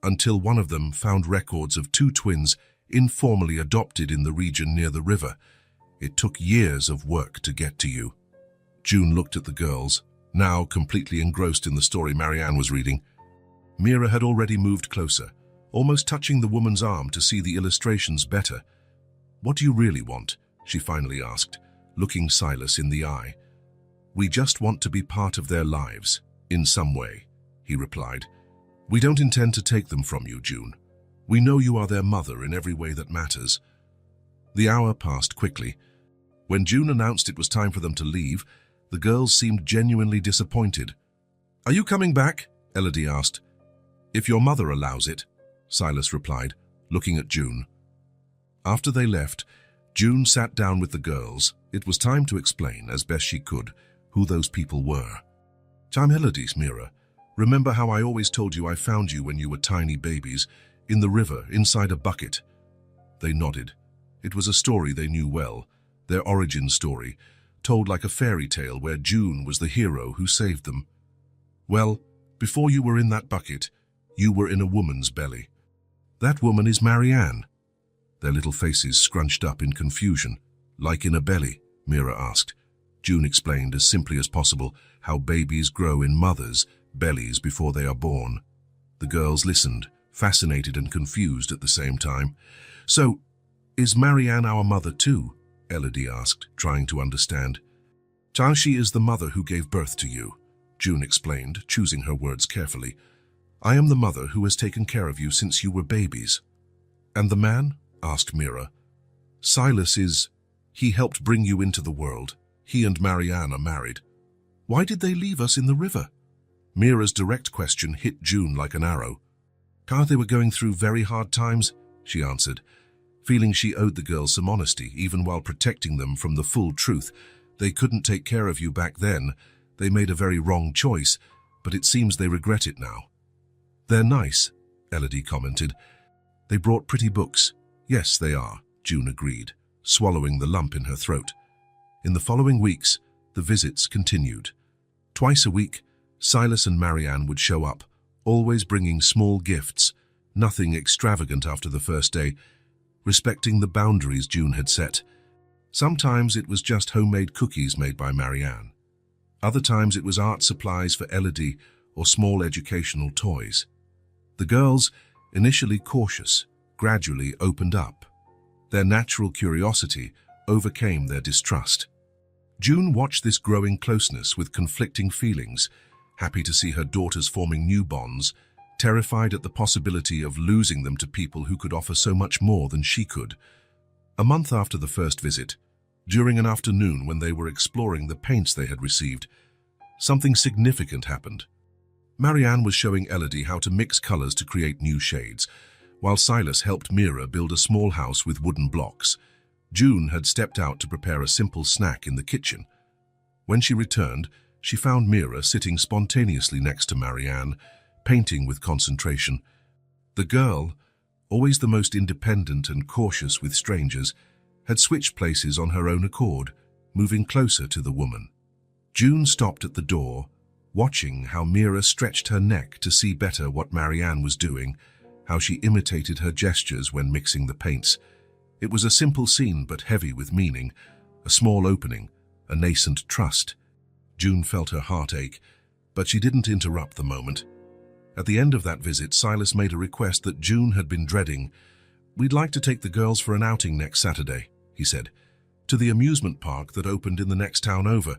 until one of them found records of 2 twins informally adopted in the region near the river. It took years of work to get to you. June looked at the girls, now completely engrossed in the story Marianne was reading. Mira had already moved closer, almost touching the woman's arm to see the illustrations better. What do you really want? She finally asked, looking Silas in the eye. We just want to be part of their lives, in some way, he replied. We don't intend to take them from you, June. We know you are their mother in every way that matters. The hour passed quickly. When June announced it was time for them to leave, the girls seemed genuinely disappointed. "Are you coming back?" Elodie asked. "If your mother allows it," Silas replied, looking at June. After they left, June sat down with the girls. It was time to explain, as best she could, who those people were. "I'm Elodie, Mira. Remember how I always told you I found you when you were tiny babies, in the river, inside a bucket?" They nodded. It was a story they knew well, their origin story, told like a fairy tale where June was the hero who saved them. "Well, before you were in that bucket, you were in a woman's belly. That woman is Marianne." Their little faces scrunched up in confusion. "Like in a belly?" Mira asked. June explained as simply as possible how babies grow in mothers' bellies before they are born. The girls listened, fascinated and confused at the same time. "So, is Marianne our mother too?" Elodie asked, trying to understand. "She is the mother who gave birth to you," June explained, choosing her words carefully. "I am the mother who has taken care of you since you were babies." "And the man?" asked Mira. "Silas is... He helped bring you into the world. He and Marianne are married. Why did they leave us in the river?" Mira's direct question hit June like an arrow. "They were going through very hard times," she answered, feeling she owed the girls some honesty, even while protecting them from the full truth. "They couldn't take care of you back then. They made a very wrong choice, but it seems they regret it now." "They're nice," Elodie commented. "They brought pretty books." "Yes, they are," June agreed, swallowing the lump in her throat. In the following weeks, the visits continued. Twice a week, Silas and Marianne would show up, always bringing small gifts, nothing extravagant after the first day, respecting the boundaries June had set. Sometimes it was just homemade cookies made by Marianne. Other times it was art supplies for Elodie or small educational toys. The girls, initially cautious, gradually opened up. Their natural curiosity overcame their distrust. June watched this growing closeness with conflicting feelings, happy to see her daughters forming new bonds, terrified at the possibility of losing them to people who could offer so much more than she could. A month after the first visit, during an afternoon when they were exploring the paints they had received, something significant happened. Marianne was showing Elodie how to mix colors to create new shades, while Silas helped Mira build a small house with wooden blocks. June had stepped out to prepare a simple snack in the kitchen. When she returned, she found Mira sitting spontaneously next to Marianne, painting with concentration. The girl, always the most independent and cautious with strangers, had switched places on her own accord, moving closer to the woman. June stopped at the door, watching how Mira stretched her neck to see better what Marianne was doing, how she imitated her gestures when mixing the paints. It was a simple scene but heavy with meaning, a small opening, a nascent trust. June felt her heart ache, but she didn't interrupt the moment. At the end of that visit, Silas made a request that June had been dreading. "We'd like to take the girls for an outing next Saturday," he said, "to the amusement park that opened in the next town over.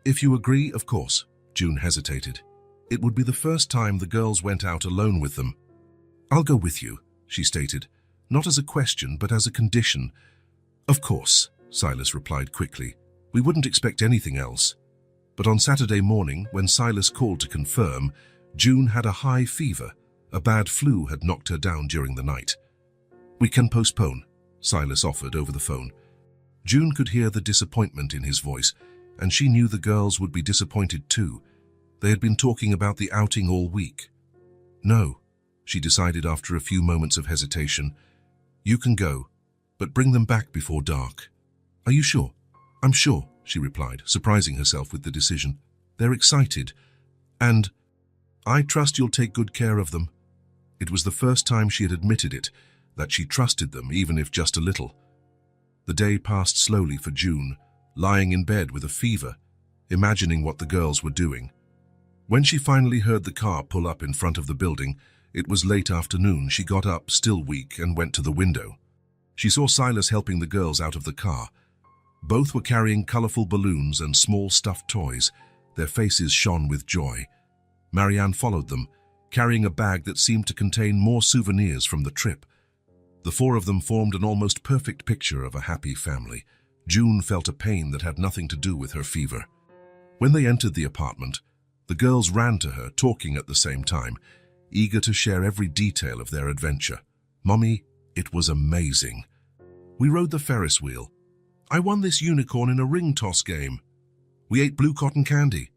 If you agree, of course." June hesitated. It would be the first time the girls went out alone with them. "I'll go with you," she stated, not as a question but as a condition. "Of course," Silas replied quickly. "We wouldn't expect anything else." But on Saturday morning, when Silas called to confirm, June had a high fever. A bad flu had knocked her down during the night. "We can postpone," Silas offered over the phone. June could hear the disappointment in his voice, and she knew the girls would be disappointed too. They had been talking about the outing all week. "No," she decided after a few moments of hesitation. "You can go, but bring them back before dark." "Are you sure?" "I'm sure," she replied, surprising herself with the decision. "They're excited, and I trust you'll take good care of them." It was the first time she had admitted it, that she trusted them, even if just a little. The day passed slowly for June, lying in bed with a fever, imagining what the girls were doing. When she finally heard the car pull up in front of the building, it was late afternoon. She got up, still weak, and went to the window. She saw Silas helping the girls out of the car. Both were carrying colorful balloons and small stuffed toys. Their faces shone with joy. Marianne followed them, carrying a bag that seemed to contain more souvenirs from the trip. The four of them formed an almost perfect picture of a happy family. June felt a pain that had nothing to do with her fever. When they entered the apartment, the girls ran to her, talking at the same time, eager to share every detail of their adventure. "Mommy, it was amazing. We rode the Ferris wheel. I won this unicorn in a ring toss game. We ate blue cotton candy.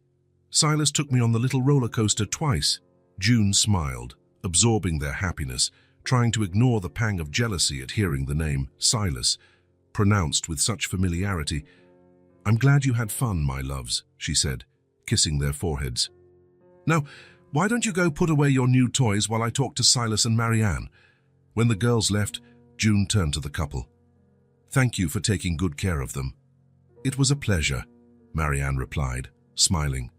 Silas took me on the little roller coaster twice." June smiled, absorbing their happiness, trying to ignore the pang of jealousy at hearing the name Silas pronounced with such familiarity. "I'm glad you had fun, my loves," she said, kissing their foreheads. "Now, why don't you go put away your new toys while I talk to Silas and Marianne?" When the girls left, June turned to the couple. "Thank you for taking good care of them." "It was a pleasure," Marianne replied, smiling.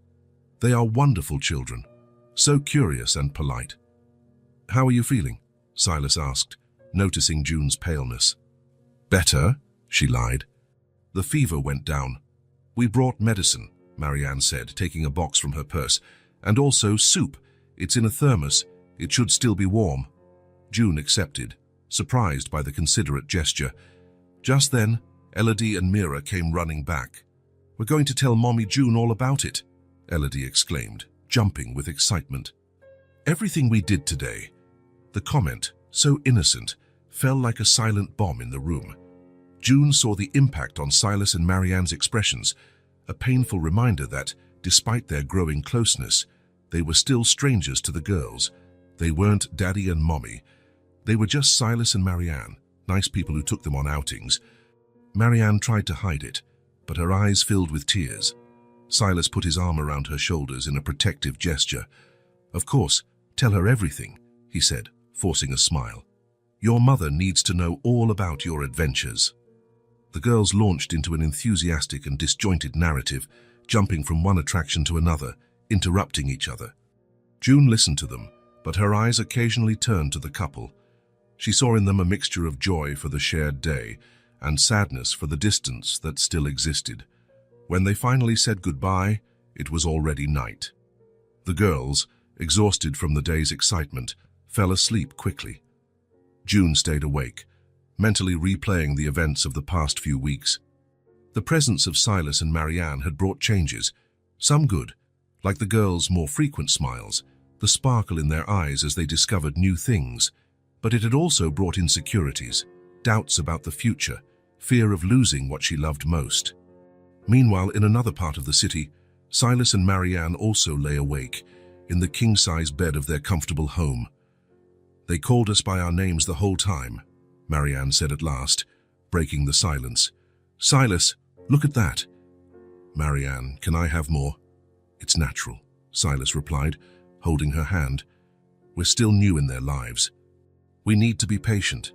"They are wonderful children, so curious and polite." "How are you feeling?" Silas asked, noticing June's paleness. "Better," she lied. "The fever went down. We brought medicine," Marianne said, taking a box from her purse. "And also soup. It's in a thermos. It should still be warm." June accepted, surprised by the considerate gesture. Just then, Elodie and Mira came running back. "We're going to tell Mommy June all about it," Elodie exclaimed, jumping with excitement. "Everything we did today," the comment, so innocent, fell like a silent bomb in the room. June saw the impact on Silas and Marianne's expressions, a painful reminder that, despite their growing closeness, they were still strangers to the girls. They weren't Daddy and Mommy. They were just Silas and Marianne, nice people who took them on outings. Marianne tried to hide it, but her eyes filled with tears. Silas put his arm around her shoulders in a protective gesture. "Of course, tell her everything," he said, forcing a smile. "Your mother needs to know all about your adventures." The girls launched into an enthusiastic and disjointed narrative, jumping from one attraction to another, interrupting each other. June listened to them, but her eyes occasionally turned to the couple. She saw in them a mixture of joy for the shared day and sadness for the distance that still existed. When they finally said goodbye, it was already night. The girls, exhausted from the day's excitement, fell asleep quickly. June stayed awake, mentally replaying the events of the past few weeks. The presence of Silas and Marianne had brought changes, some good, like the girls' more frequent smiles, the sparkle in their eyes as they discovered new things, but it had also brought insecurities, doubts about the future, fear of losing what she loved most. Meanwhile, in another part of the city, Silas and Marianne also lay awake, in the king-size bed of their comfortable home. "They called us by our names the whole time," Marianne said at last, breaking the silence. "Silas, look at that." "Marianne, can I have more?" "It's natural," Silas replied, holding her hand. "We're still new in their lives. We need to be patient.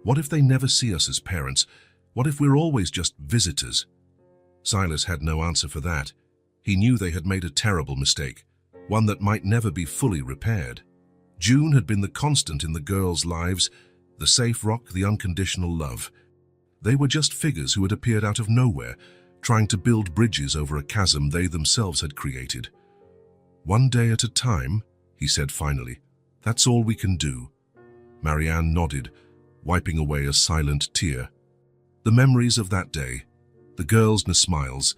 What if they never see us as parents? What if we're always just visitors?" Silas had no answer for that. He knew they had made a terrible mistake, one that might never be fully repaired. June had been the constant in the girls' lives, the safe rock, the unconditional love. They were just figures who had appeared out of nowhere, trying to build bridges over a chasm they themselves had created. "One day at a time," he said finally. "That's all we can do." Marianne nodded, wiping away a silent tear. The memories of that day, the girls' smiles,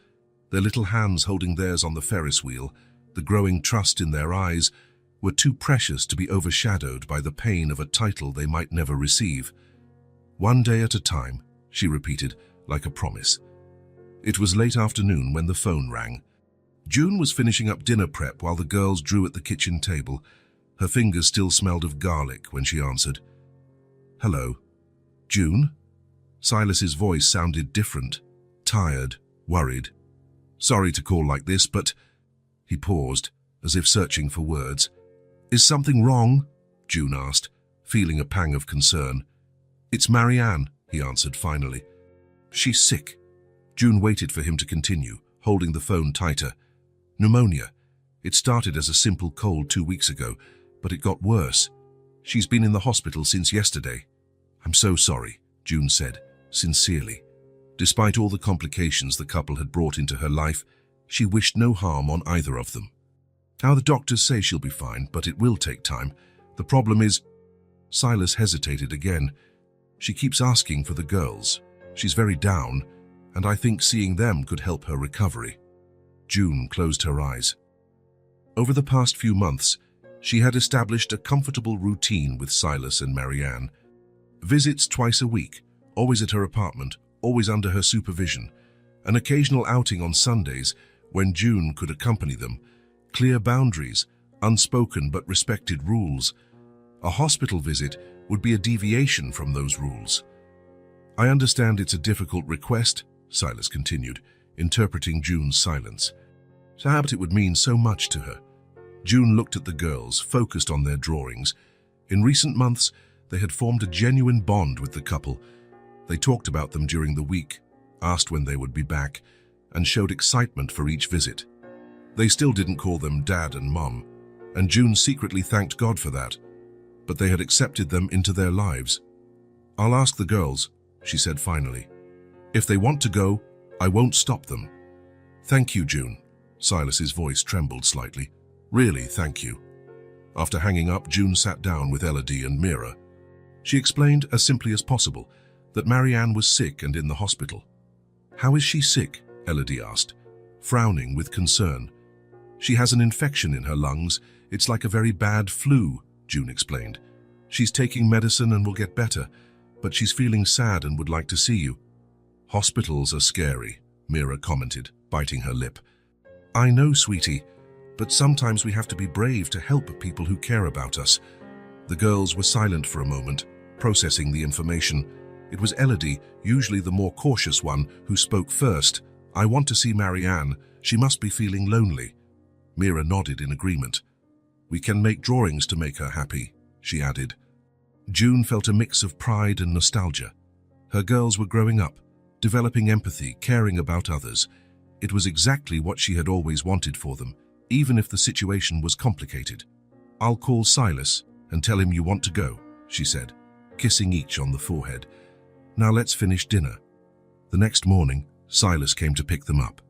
their little hands holding theirs on the Ferris wheel, the growing trust in their eyes, were too precious to be overshadowed by the pain of a title they might never receive. "One day at a time," she repeated, like a promise. It was late afternoon when the phone rang. June was finishing up dinner prep while the girls drew at the kitchen table. Her fingers still smelled of garlic when she answered. "Hello, June?" Silas's voice sounded different, tired, worried. "Sorry to call like this, but—" He paused, as if searching for words. "Is something wrong?" June asked, feeling a pang of concern. "It's Marianne," he answered finally. "She's sick." June waited for him to continue, holding the phone tighter. "Pneumonia. It started as a simple cold 2 weeks ago, but it got worse. She's been in the hospital since yesterday." "I'm so sorry," June said, sincerely. Despite all the complications the couple had brought into her life, she wished no harm on either of them. "Now the doctors say she'll be fine, but it will take time. The problem is—" Silas hesitated again, She keeps asking for the girls. She's very down, and I think seeing them could help her recovery." June closed her eyes. Over the past few months, she had established a comfortable routine with Silas and Marianne. Visits twice a week, always at her apartment, always under her supervision. An occasional outing on Sundays when June could accompany them. Clear boundaries, unspoken but respected rules. A hospital visit would be a deviation from those rules. "I understand it's a difficult request," Silas continued, interpreting June's silence. Perhaps it would mean so much to her. June looked at the girls, focused on their drawings. In recent months, they had formed a genuine bond with the couple. They talked about them during the week, asked when they would be back, and showed excitement for each visit. They still didn't call them Dad and Mom, and June secretly thanked God for that, but they had accepted them into their lives. "I'll ask the girls," she said finally. "If they want to go, I won't stop them." "Thank you, June." Silas's voice trembled slightly. "Really, thank you." After hanging up, June sat down with Elodie and Mira. She explained as simply as possible that Marianne was sick and in the hospital. "How is she sick?" Elodie asked, frowning with concern. "She has an infection in her lungs. It's like a very bad flu," June explained. "She's taking medicine and will get better, but she's feeling sad and would like to see you." "Hospitals are scary," Mira commented, biting her lip. "I know, sweetie, but sometimes we have to be brave to help people who care about us." The girls were silent for a moment, processing the information. It was Elodie, usually the more cautious one, who spoke first. "I want to see Marianne. She must be feeling lonely." Mira nodded in agreement. "We can make drawings to make her happy," she added. June felt a mix of pride and nostalgia. Her girls were growing up, developing empathy, caring about others. It was exactly what she had always wanted for them, even if the situation was complicated. "I'll call Silas and tell him you want to go," she said, kissing each on the forehead. "Now let's finish dinner." The next morning, Silas came to pick them up.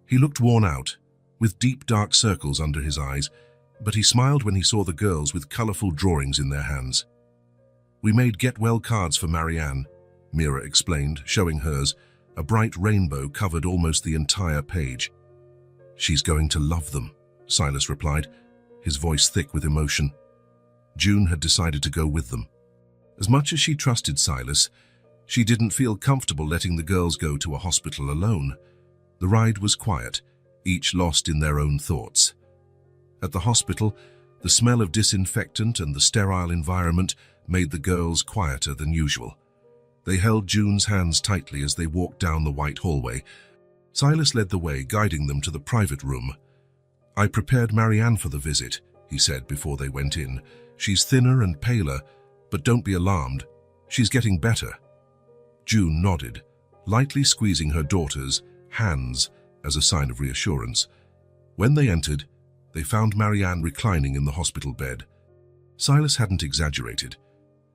He looked worn out, with deep dark circles under his eyes, but he smiled when he saw the girls with colorful drawings in their hands. "We made get-well cards for Marianne," Mira explained, showing hers. A bright rainbow covered almost the entire page. "She's going to love them," Silas replied, his voice thick with emotion. June had decided to go with them. As much as she trusted Silas, she didn't feel comfortable letting the girls go to a hospital alone. The ride was quiet, each lost in their own thoughts. At the hospital, the smell of disinfectant and the sterile environment made the girls quieter than usual. They held June's hands tightly as they walked down the white hallway. Silas led the way, guiding them to the private room. "I prepared Marianne for the visit," he said before they went in. "She's thinner and paler, but don't be alarmed. She's getting better." June nodded, lightly squeezing her daughter's hands as a sign of reassurance. When they entered, they found Marianne reclining in the hospital bed. Silas hadn't exaggerated.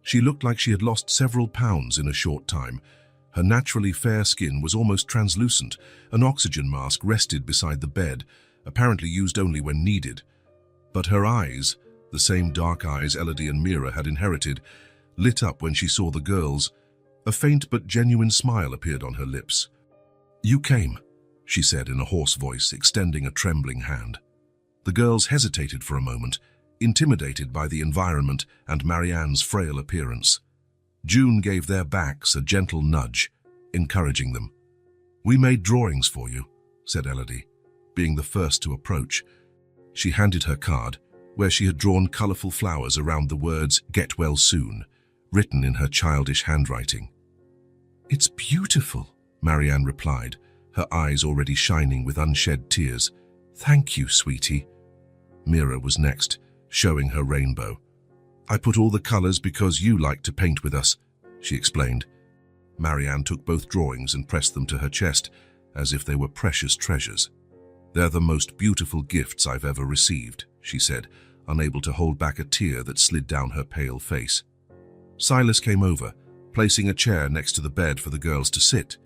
She looked like she had lost several pounds in a short time. Her naturally fair skin was almost translucent. An oxygen mask rested beside the bed, apparently used only when needed. But her eyes, the same dark eyes Elodie and Mira had inherited, lit up when she saw the girls. A faint but genuine smile appeared on her lips. "You came," she said in a hoarse voice, extending a trembling hand. The girls hesitated for a moment, intimidated by the environment and Marianne's frail appearance. June gave their backs a gentle nudge, encouraging them. "We made drawings for you," said Elodie, being the first to approach. She handed her card, where she had drawn colorful flowers around the words "Get well soon," written in her childish handwriting. "It's beautiful," Marianne replied, her eyes already shining with unshed tears. "Thank you, sweetie." Mira was next, showing her rainbow. "I put all the colors because you like to paint with us," she explained. Marianne took both drawings and pressed them to her chest, as if they were precious treasures. "They're the most beautiful gifts I've ever received," she said, unable to hold back a tear that slid down her pale face. Silas came over, placing a chair next to the bed for the girls to sit.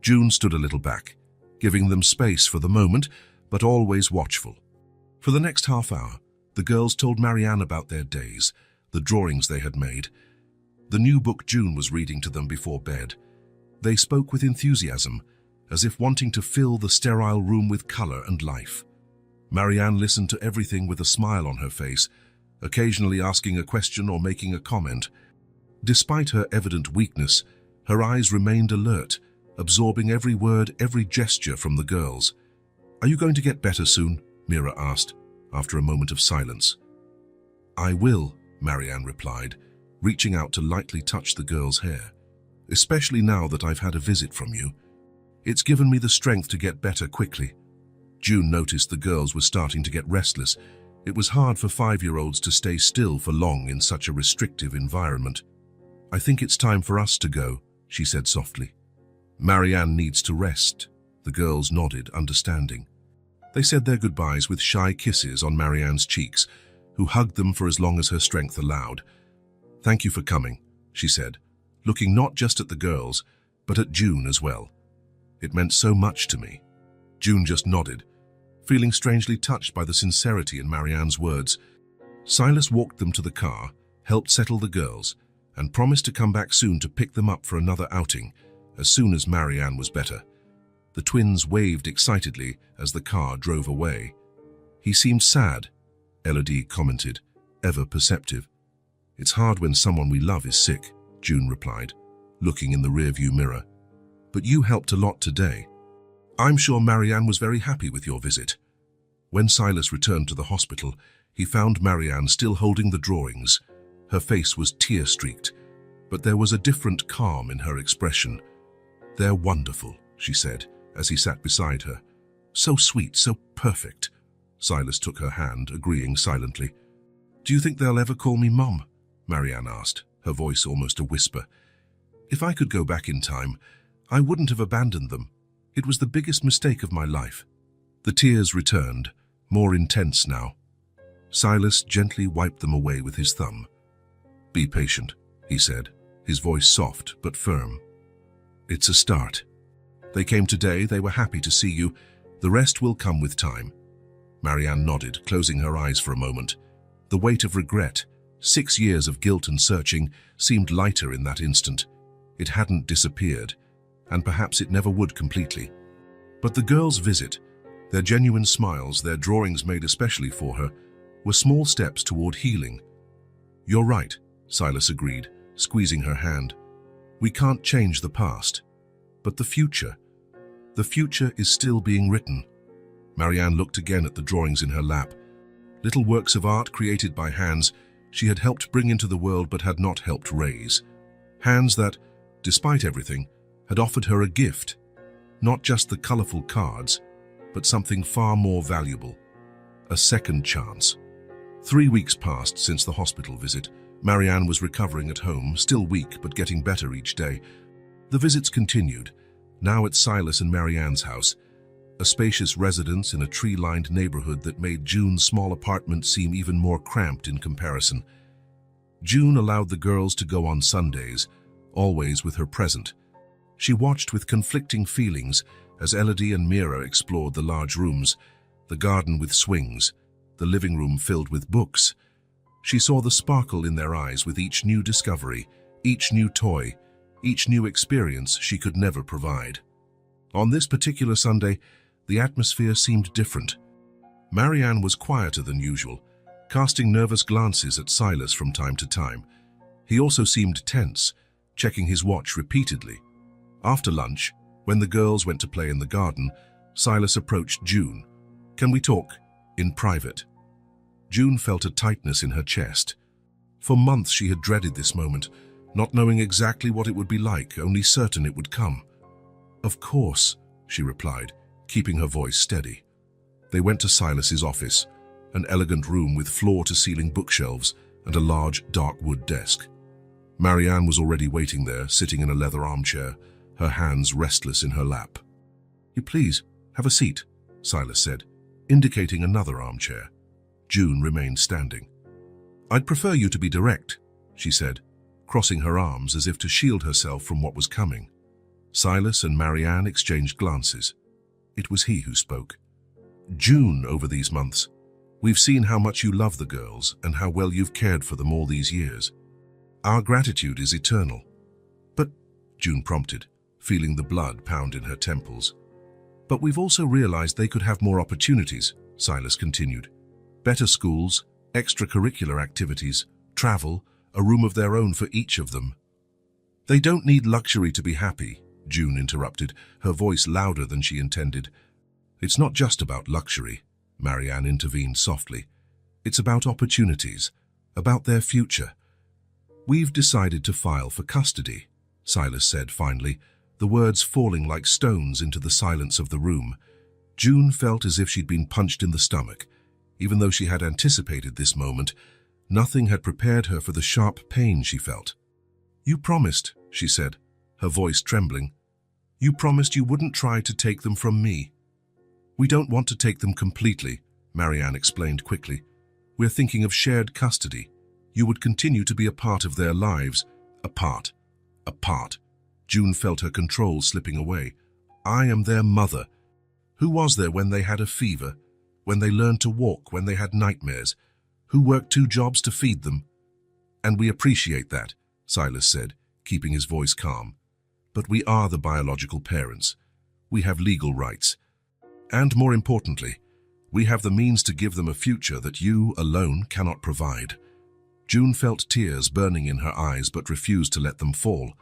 June stood a little back, giving them space for the moment, but always watchful. For the next half hour, the girls told Marianne about their days, the drawings they had made. the new book June was reading to them before bed. They spoke with enthusiasm, as if wanting to fill the sterile room with color and life. Marianne listened to everything with a smile on her face, occasionally asking a question or making a comment. Despite her evident weakness, her eyes remained alert, absorbing every word, every gesture from the girls. "Are you going to get better soon?" Mira asked, after a moment of silence. "I will," Marianne replied, reaching out to lightly touch the girl's hair. "Especially now that I've had a visit from you. It's given me the strength to get better quickly." June noticed the girls were starting to get restless. It was hard for 5-year-olds to stay still for long in such a restrictive environment. "I think it's time for us to go," she said softly. "Marianne needs to rest." The girls nodded, understanding. They said their goodbyes with shy kisses on Marianne's cheeks, who hugged them for as long as her strength allowed. "Thank you for coming," she said, looking not just at the girls, but at June as well. "It meant so much to me." June just nodded, feeling strangely touched by the sincerity in Marianne's words. Silas walked them to the car, helped settle the girls, and promised to come back soon to pick them up for another outing, as soon as Marianne was better. The twins waved excitedly as the car drove away. "He seemed sad," Elodie commented, ever perceptive. "It's hard when someone we love is sick," June replied, looking in the rearview mirror. "But you helped a lot today. I'm sure Marianne was very happy with your visit." When Silas returned to the hospital, he found Marianne still holding the drawings. Her face was tear-streaked, but there was a different calm in her expression. "They're wonderful," she said, as he sat beside her. "So sweet, so perfect." Silas took her hand, agreeing silently. "Do you think they'll ever call me Mum?" Marianne asked, her voice almost a whisper. "If I could go back in time, I wouldn't have abandoned them. It was the biggest mistake of my life." The tears returned, more intense now. Silas gently wiped them away with his thumb. "Be patient," he said, his voice soft but firm. "It's a start. They came today, they were happy to see you. The rest will come with time." Marianne nodded, closing her eyes for a moment. The weight of regret, 6 years of guilt and searching, seemed lighter in that instant. It hadn't disappeared, and perhaps it never would completely. But the girls' visit, their genuine smiles, their drawings made especially for her, were small steps toward healing. "You're right," Silas agreed, squeezing her hand. "We can't change the past. But the future is still being written." Marianne looked again at the drawings in her lap. Little works of art created by hands she had helped bring into the world but had not helped raise. Hands that, despite everything, had offered her a gift. Not just the colorful cards, but something far more valuable. A second chance. 3 weeks passed since the hospital visit. Marianne was recovering at home, still weak but getting better each day. The visits continued, now at Silas and Marianne's house, a spacious residence in a tree-lined neighborhood that made June's small apartment seem even more cramped in comparison. June allowed the girls to go on Sundays, always with her present. She watched with conflicting feelings as Elodie and Mira explored the large rooms, the garden with swings, the living room filled with books. She saw the sparkle in their eyes with each new discovery, each new toy, each new experience she could never provide. On this particular Sunday, the atmosphere seemed different. Marianne was quieter than usual, casting nervous glances at Silas from time to time. He also seemed tense, checking his watch repeatedly. After lunch, when the girls went to play in the garden, Silas approached June. "Can we talk? In private?" June felt a tightness in her chest. For months she had dreaded this moment, not knowing exactly what it would be like, only certain it would come. "Of course," she replied, keeping her voice steady. They went to Silas's office, an elegant room with floor-to-ceiling bookshelves and a large, dark wood desk. Marianne was already waiting there, sitting in a leather armchair, her hands restless in her lap. Please, have a seat," Silas said, indicating another armchair. June remained standing. "I'd prefer you to be direct," she said, crossing her arms as if to shield herself from what was coming. Silas and Marianne exchanged glances. It was he who spoke. "June, over these months, we've seen how much you love the girls and how well you've cared for them all these years. Our gratitude is eternal. But, June prompted, feeling the blood pound in her temples. But we've also realized they could have more opportunities, Silas continued. Better schools, extracurricular activities, travel, a room of their own for each of them. They don't need luxury to be happy, June interrupted, her voice louder than she intended. It's not just about luxury, Marianne intervened softly. It's about opportunities, about their future. We've decided to file for custody, Silas said finally, the words falling like stones into the silence of the room. June felt as if she'd been punched in the stomach. Even though she had anticipated this moment, nothing had prepared her for the sharp pain she felt. You promised, she said, her voice trembling. You promised you wouldn't try to take them from me. We don't want to take them completely, Marianne explained quickly. We're thinking of shared custody. You would continue to be a part of their lives. A part. June felt her control slipping away. I am their mother. Who was there when they had a fever? When they learned to walk? When they had nightmares? Who worked 2 jobs to feed them? And we appreciate that, Silas said, keeping his voice calm. But we are the biological parents. We have legal rights. And more importantly, we have the means to give them a future that you alone cannot provide. June felt tears burning in her eyes but refused to let them fall.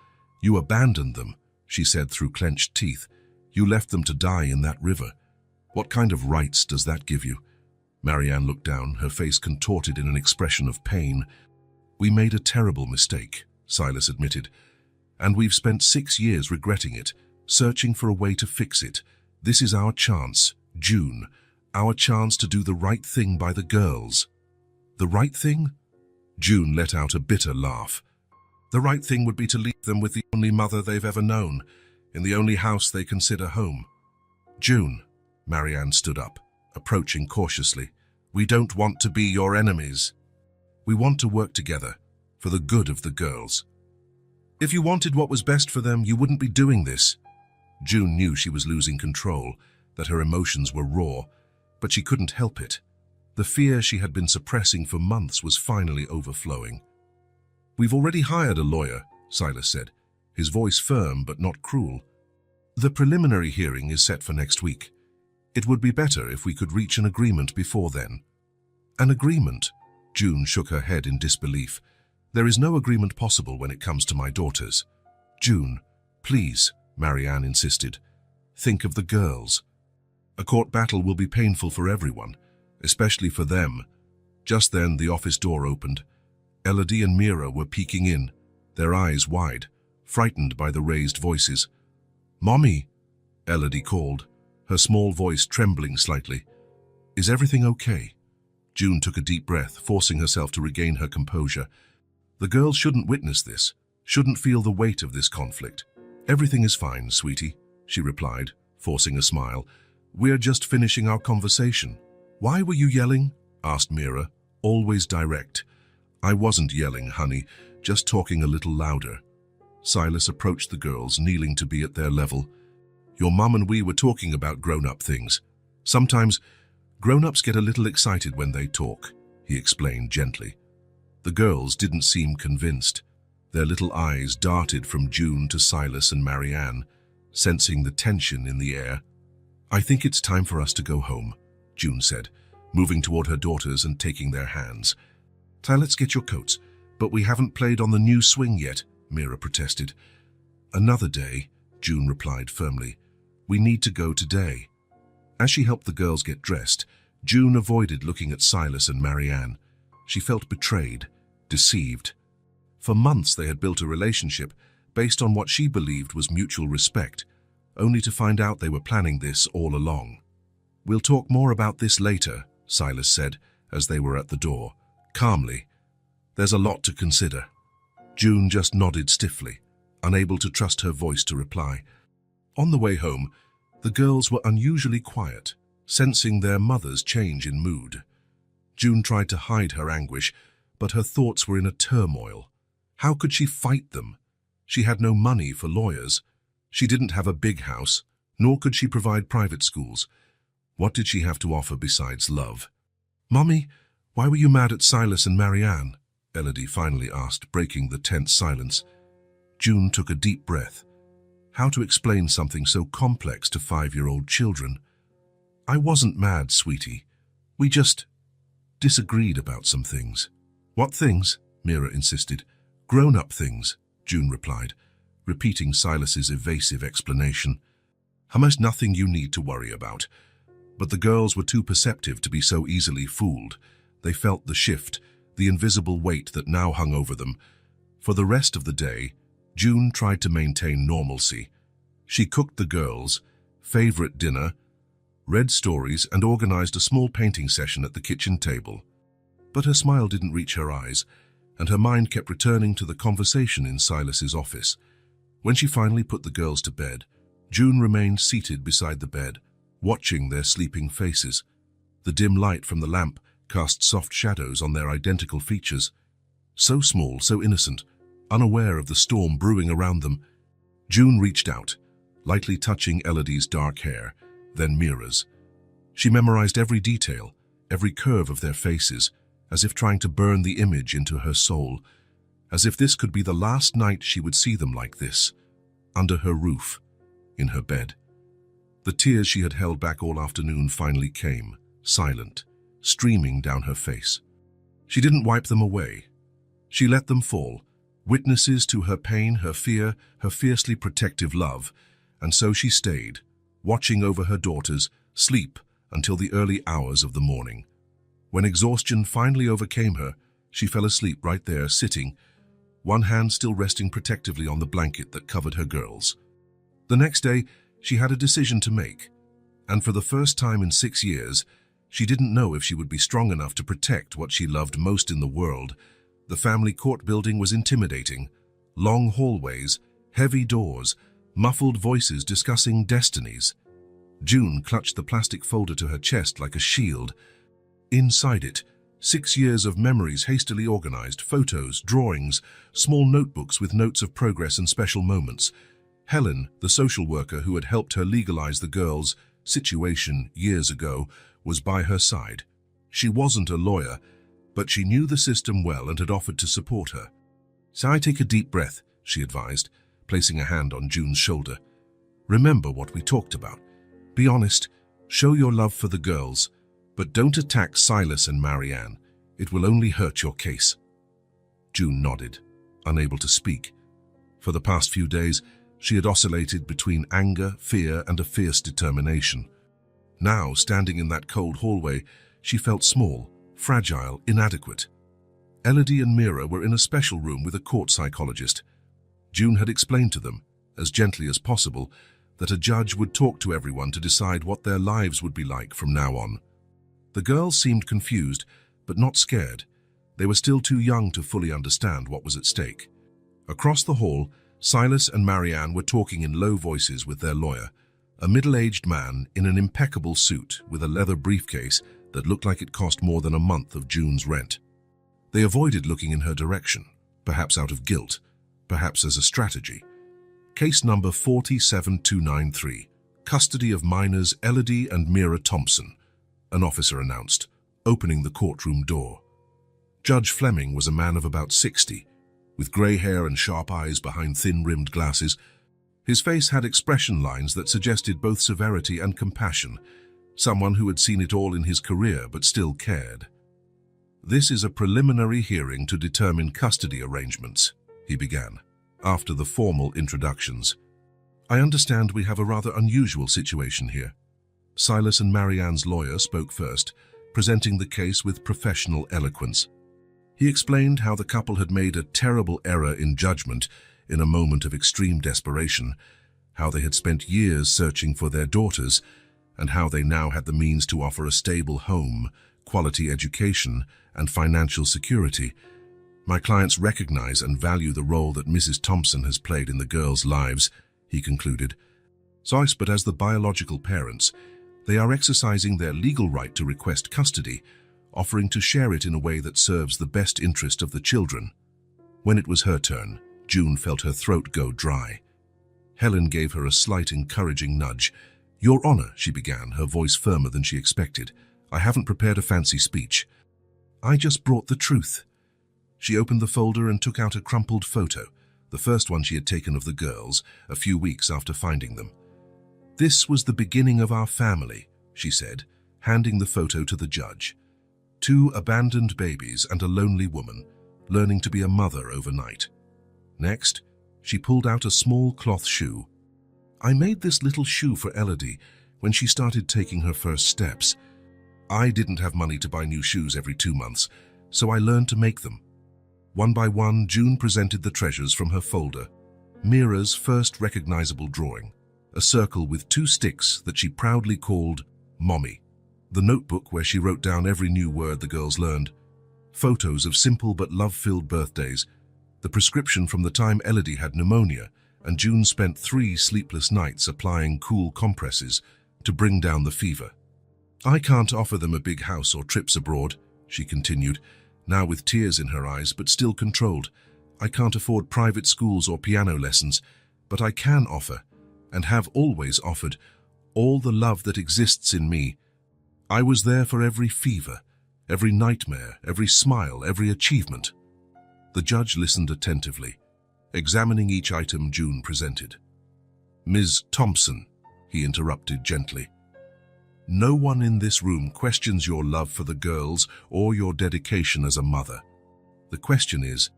You abandoned them, she said through clenched teeth. You left them to die in that river. What kind of rights does that give you? Marianne looked down, her face contorted in an expression of pain. We made a terrible mistake, Silas admitted, and we've spent 6 years regretting it, searching for a way to fix it. This is our chance, June, our chance to do the right thing by the girls. The right thing? June let out a bitter laugh. The right thing would be to leave them with the only mother they've ever known, in the only house they consider home. June, Marianne stood up, approaching cautiously. We don't want to be your enemies. We want to work together, for the good of the girls. If you wanted what was best for them, you wouldn't be doing this. June knew she was losing control, that her emotions were raw, but she couldn't help it. The fear she had been suppressing for months was finally overflowing. We've already hired a lawyer, Silas said, his voice firm but not cruel. The preliminary hearing is set for next week. It would be better if we could reach an agreement before then. An agreement? June shook her head in disbelief. There is no agreement possible when it comes to my daughters. June, please, Marianne insisted. Think of the girls. A court battle will be painful for everyone, especially for them. Just then the office door opened. Elodie and Mira were peeking in, their eyes wide, frightened by the raised voices. Mommy, Elodie called, her small voice trembling slightly. Is everything okay? June took a deep breath, forcing herself to regain her composure. The girls shouldn't witness this, shouldn't feel the weight of this conflict. Everything is fine, sweetie, she replied, forcing a smile. We're just finishing our conversation. Why were you yelling? Asked Mira, always direct. I wasn't yelling, honey, just talking a little louder. Silas approached the girls, kneeling to be at their level. Your mum and we were talking about grown-up things. Sometimes grown-ups get a little excited when they talk, he explained gently. The girls didn't seem convinced. Their little eyes darted from June to Silas and Marianne, sensing the tension in the air. I think it's time for us to go home, June said, moving toward her daughters and taking their hands. Let's get your coats, but we haven't played on the new swing yet, Mira protested. Another day, June replied firmly. We need to go today. As she helped the girls get dressed, June avoided looking at Silas and Marianne. She felt betrayed, deceived. For months they had built a relationship based on what she believed was mutual respect, only to find out they were planning this all along. We'll talk more about this later, Silas said, as they were at the door. Calmly. There's a lot to consider. June just nodded stiffly, unable to trust her voice to reply. On the way home, the girls were unusually quiet, sensing their mother's change in mood. June tried to hide her anguish, but her thoughts were in a turmoil. How could she fight them? She had no money for lawyers. She didn't have a big house, nor could she provide private schools. What did she have to offer besides love? Mommy, why were you mad at Silas and Marianne? Elodie finally asked, breaking the tense silence. June took a deep breath. How to explain something so complex to 5-year-old children? I wasn't mad, sweetie. We just disagreed about some things. What things? Mira insisted. Grown-up things, June replied, repeating Silas's evasive explanation. Almost nothing you need to worry about. But the girls were too perceptive to be so easily fooled. They felt the shift, the invisible weight that now hung over them. For the rest of the day, June tried to maintain normalcy. She cooked the girls' favorite dinner, read stories, and organized a small painting session at the kitchen table. But her smile didn't reach her eyes, and her mind kept returning to the conversation in Silas's office. When she finally put the girls to bed, June remained seated beside the bed, watching their sleeping faces. The dim light from the lamp cast soft shadows on their identical features. So small, so innocent, unaware of the storm brewing around them. June reached out, lightly touching Elodie's dark hair, then Mira's. She memorized every detail, every curve of their faces, as if trying to burn the image into her soul, as if this could be the last night she would see them like this, under her roof, in her bed. The tears she had held back all afternoon finally came, silent, streaming down her face. She didn't wipe them away. She let them fall, witnesses to her pain, her fear, her fiercely protective love, and so she stayed, watching over her daughters, sleep until the early hours of the morning. When exhaustion finally overcame her, she fell asleep right there, sitting, one hand still resting protectively on the blanket that covered her girls. The next day, she had a decision to make, and for the first time in 6 years, she didn't know if she would be strong enough to protect what she loved most in the world. The family court building was intimidating. Long hallways, heavy doors, muffled voices discussing destinies. June clutched the plastic folder to her chest like a shield. Inside it, 6 years of memories hastily organized, photos, drawings, small notebooks with notes of progress and special moments. Helen, the social worker who had helped her legalize the girls' situation years ago, was by her side. She wasn't a lawyer, but she knew the system well and had offered to support her. "So I take a deep breath," she advised, placing a hand on June's shoulder. "Remember what we talked about. Be honest, show your love for the girls, but don't attack Silas and Marianne. It will only hurt your case." June nodded, unable to speak. For the past few days, she had oscillated between anger, fear, and a fierce determination. Now, standing in that cold hallway, she felt small, fragile, inadequate. Elodie and Mira were in a special room with a court psychologist. June had explained to them, as gently as possible, that a judge would talk to everyone to decide what their lives would be like from now on. The girls seemed confused, but not scared. They were still too young to fully understand what was at stake. Across the hall, Silas and Marianne were talking in low voices with their lawyer, a middle-aged man in an impeccable suit with a leather briefcase that looked like it cost more than a month of June's rent. They avoided looking in her direction, perhaps out of guilt, perhaps as a strategy. Case number 47293, custody of minors Elodie and Mira Thompson, an officer announced, opening the courtroom door. Judge Fleming was a man of about 60, with grey hair and sharp eyes behind thin-rimmed glasses. His face had expression lines that suggested both severity and compassion, someone who had seen it all in his career but still cared. "This is a preliminary hearing to determine custody arrangements," he began, after the formal introductions. "I understand we have a rather unusual situation here." Silas and Marianne's lawyer spoke first, presenting the case with professional eloquence. He explained how the couple had made a terrible error in judgment in a moment of extreme desperation, how they had spent years searching for their daughters, and how they now had the means to offer a stable home, quality education, and financial security. "My clients recognize and value the role that Mrs. Thompson has played in the girls' lives," he concluded. But as the biological parents, they are exercising their legal right to request custody, offering to share it in a way that serves the best interest of the children. When it was her turn, June felt her throat go dry. Helen gave her a slight encouraging nudge. "Your Honor," she began, her voice firmer than she expected, "I haven't prepared a fancy speech. I just brought the truth. She opened the folder and took out a crumpled photo, the first one she had taken of the girls, a few weeks after finding them. "This was the beginning of our family," she said, handing the photo to the judge. "Two abandoned babies and a lonely woman, learning to be a mother overnight." Next, she pulled out a small cloth shoe. "I made this little shoe for Elodie when she started taking her first steps. I didn't have money to buy new shoes every 2 months, so I learned to make them." One by one, June presented the treasures from her folder. Mira's first recognizable drawing, a circle with 2 sticks that she proudly called Mommy. The notebook where she wrote down every new word the girls learned. Photos of simple but love-filled birthdays. The prescription from the time Elodie had pneumonia, and June spent 3 sleepless nights applying cool compresses to bring down the fever. "I can't offer them a big house or trips abroad," she continued, now with tears in her eyes but still controlled. "I can't afford private schools or piano lessons, but I can offer, and have always offered, all the love that exists in me. I was there for every fever, every nightmare, every smile, every achievement." The judge listened attentively, examining each item June presented. "Ms. Thompson," he interrupted gently, "no one in this room questions your love for the girls or your dedication as a mother. The question is,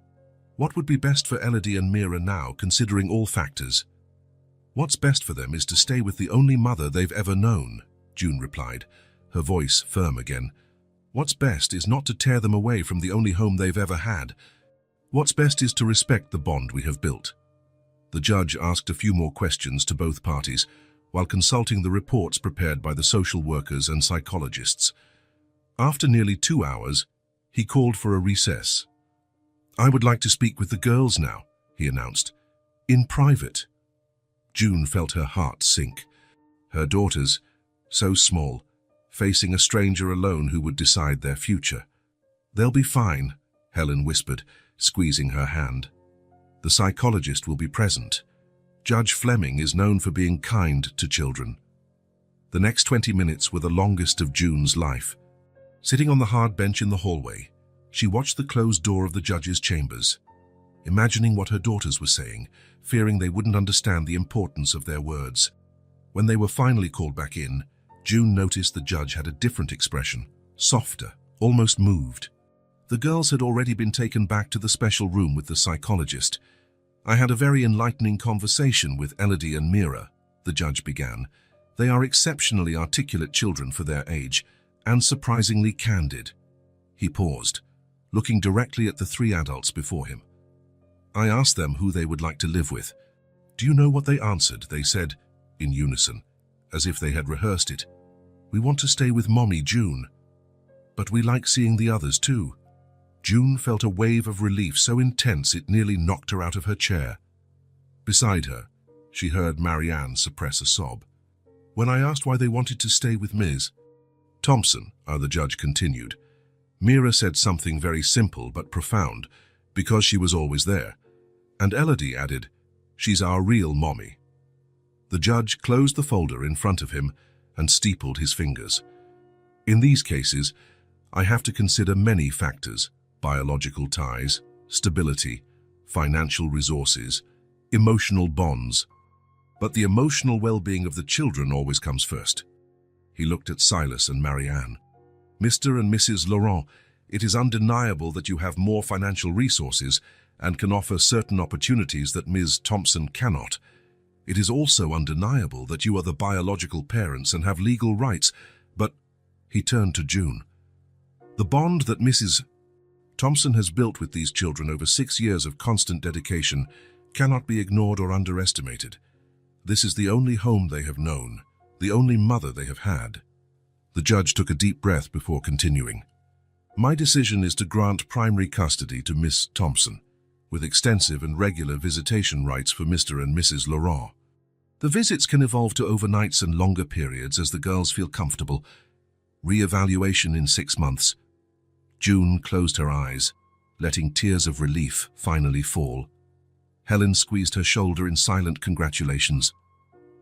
what would be best for Elodie and Mira now, considering all factors?" "What's best for them is to stay with the only mother they've ever known," June replied, her voice firm again. "What's best is not to tear them away from the only home they've ever had. What's best is to respect the bond we have built." The judge asked a few more questions to both parties, while consulting the reports prepared by the social workers and psychologists. After nearly 2 hours, he called for a recess. "I would like to speak with the girls now," he announced. "In private." June felt her heart sink. Her daughters, so small, facing a stranger alone who would decide their future. "They'll be fine," Helen whispered, squeezing her hand. "The psychologist will be present. Judge Fleming is known for being kind to children." The next 20 minutes were the longest of June's life. Sitting on the hard bench in the hallway, she watched the closed door of the judge's chambers, imagining what her daughters were saying, fearing they wouldn't understand the importance of their words. When they were finally called back in, June noticed the judge had a different expression, softer, almost moved. The girls had already been taken back to the special room with the psychologist. "I had a very enlightening conversation with Elodie and Mira," the judge began. "They are exceptionally articulate children for their age, and surprisingly candid." He paused, looking directly at the 3 adults before him. "I asked them who they would like to live with. Do you know what they answered?" They said, in unison, as if they had rehearsed it. "We want to stay with Mommy, June. But we like seeing the others too." June felt a wave of relief so intense it nearly knocked her out of her chair. Beside her, she heard Marianne suppress a sob. "When I asked why they wanted to stay with Ms. Thompson," the judge continued, "Mira said something very simple but profound, because she was always there. And Elodie added, 'She's our real mommy.'" The judge closed the folder in front of him and steepled his fingers. "In these cases, I have to consider many factors: biological ties, stability, financial resources, emotional bonds. But the emotional well-being of the children always comes first." He looked at Silas and Marianne. "Mr. and Mrs. Laurent, it is undeniable that you have more financial resources and can offer certain opportunities that Ms. Thompson cannot. It is also undeniable that you are the biological parents and have legal rights, but—" He turned to June. "The bond that Mrs. Thompson has built with these children over 6 years of constant dedication cannot be ignored or underestimated. This is the only home they have known, the only mother they have had." The judge took a deep breath before continuing. "My decision is to grant primary custody to Miss Thompson, with extensive and regular visitation rights for Mr. and Mrs. Laurent. The visits can evolve to overnights and longer periods as the girls feel comfortable. Re-evaluation in 6 months." June closed her eyes, letting tears of relief finally fall. Helen squeezed her shoulder in silent congratulations.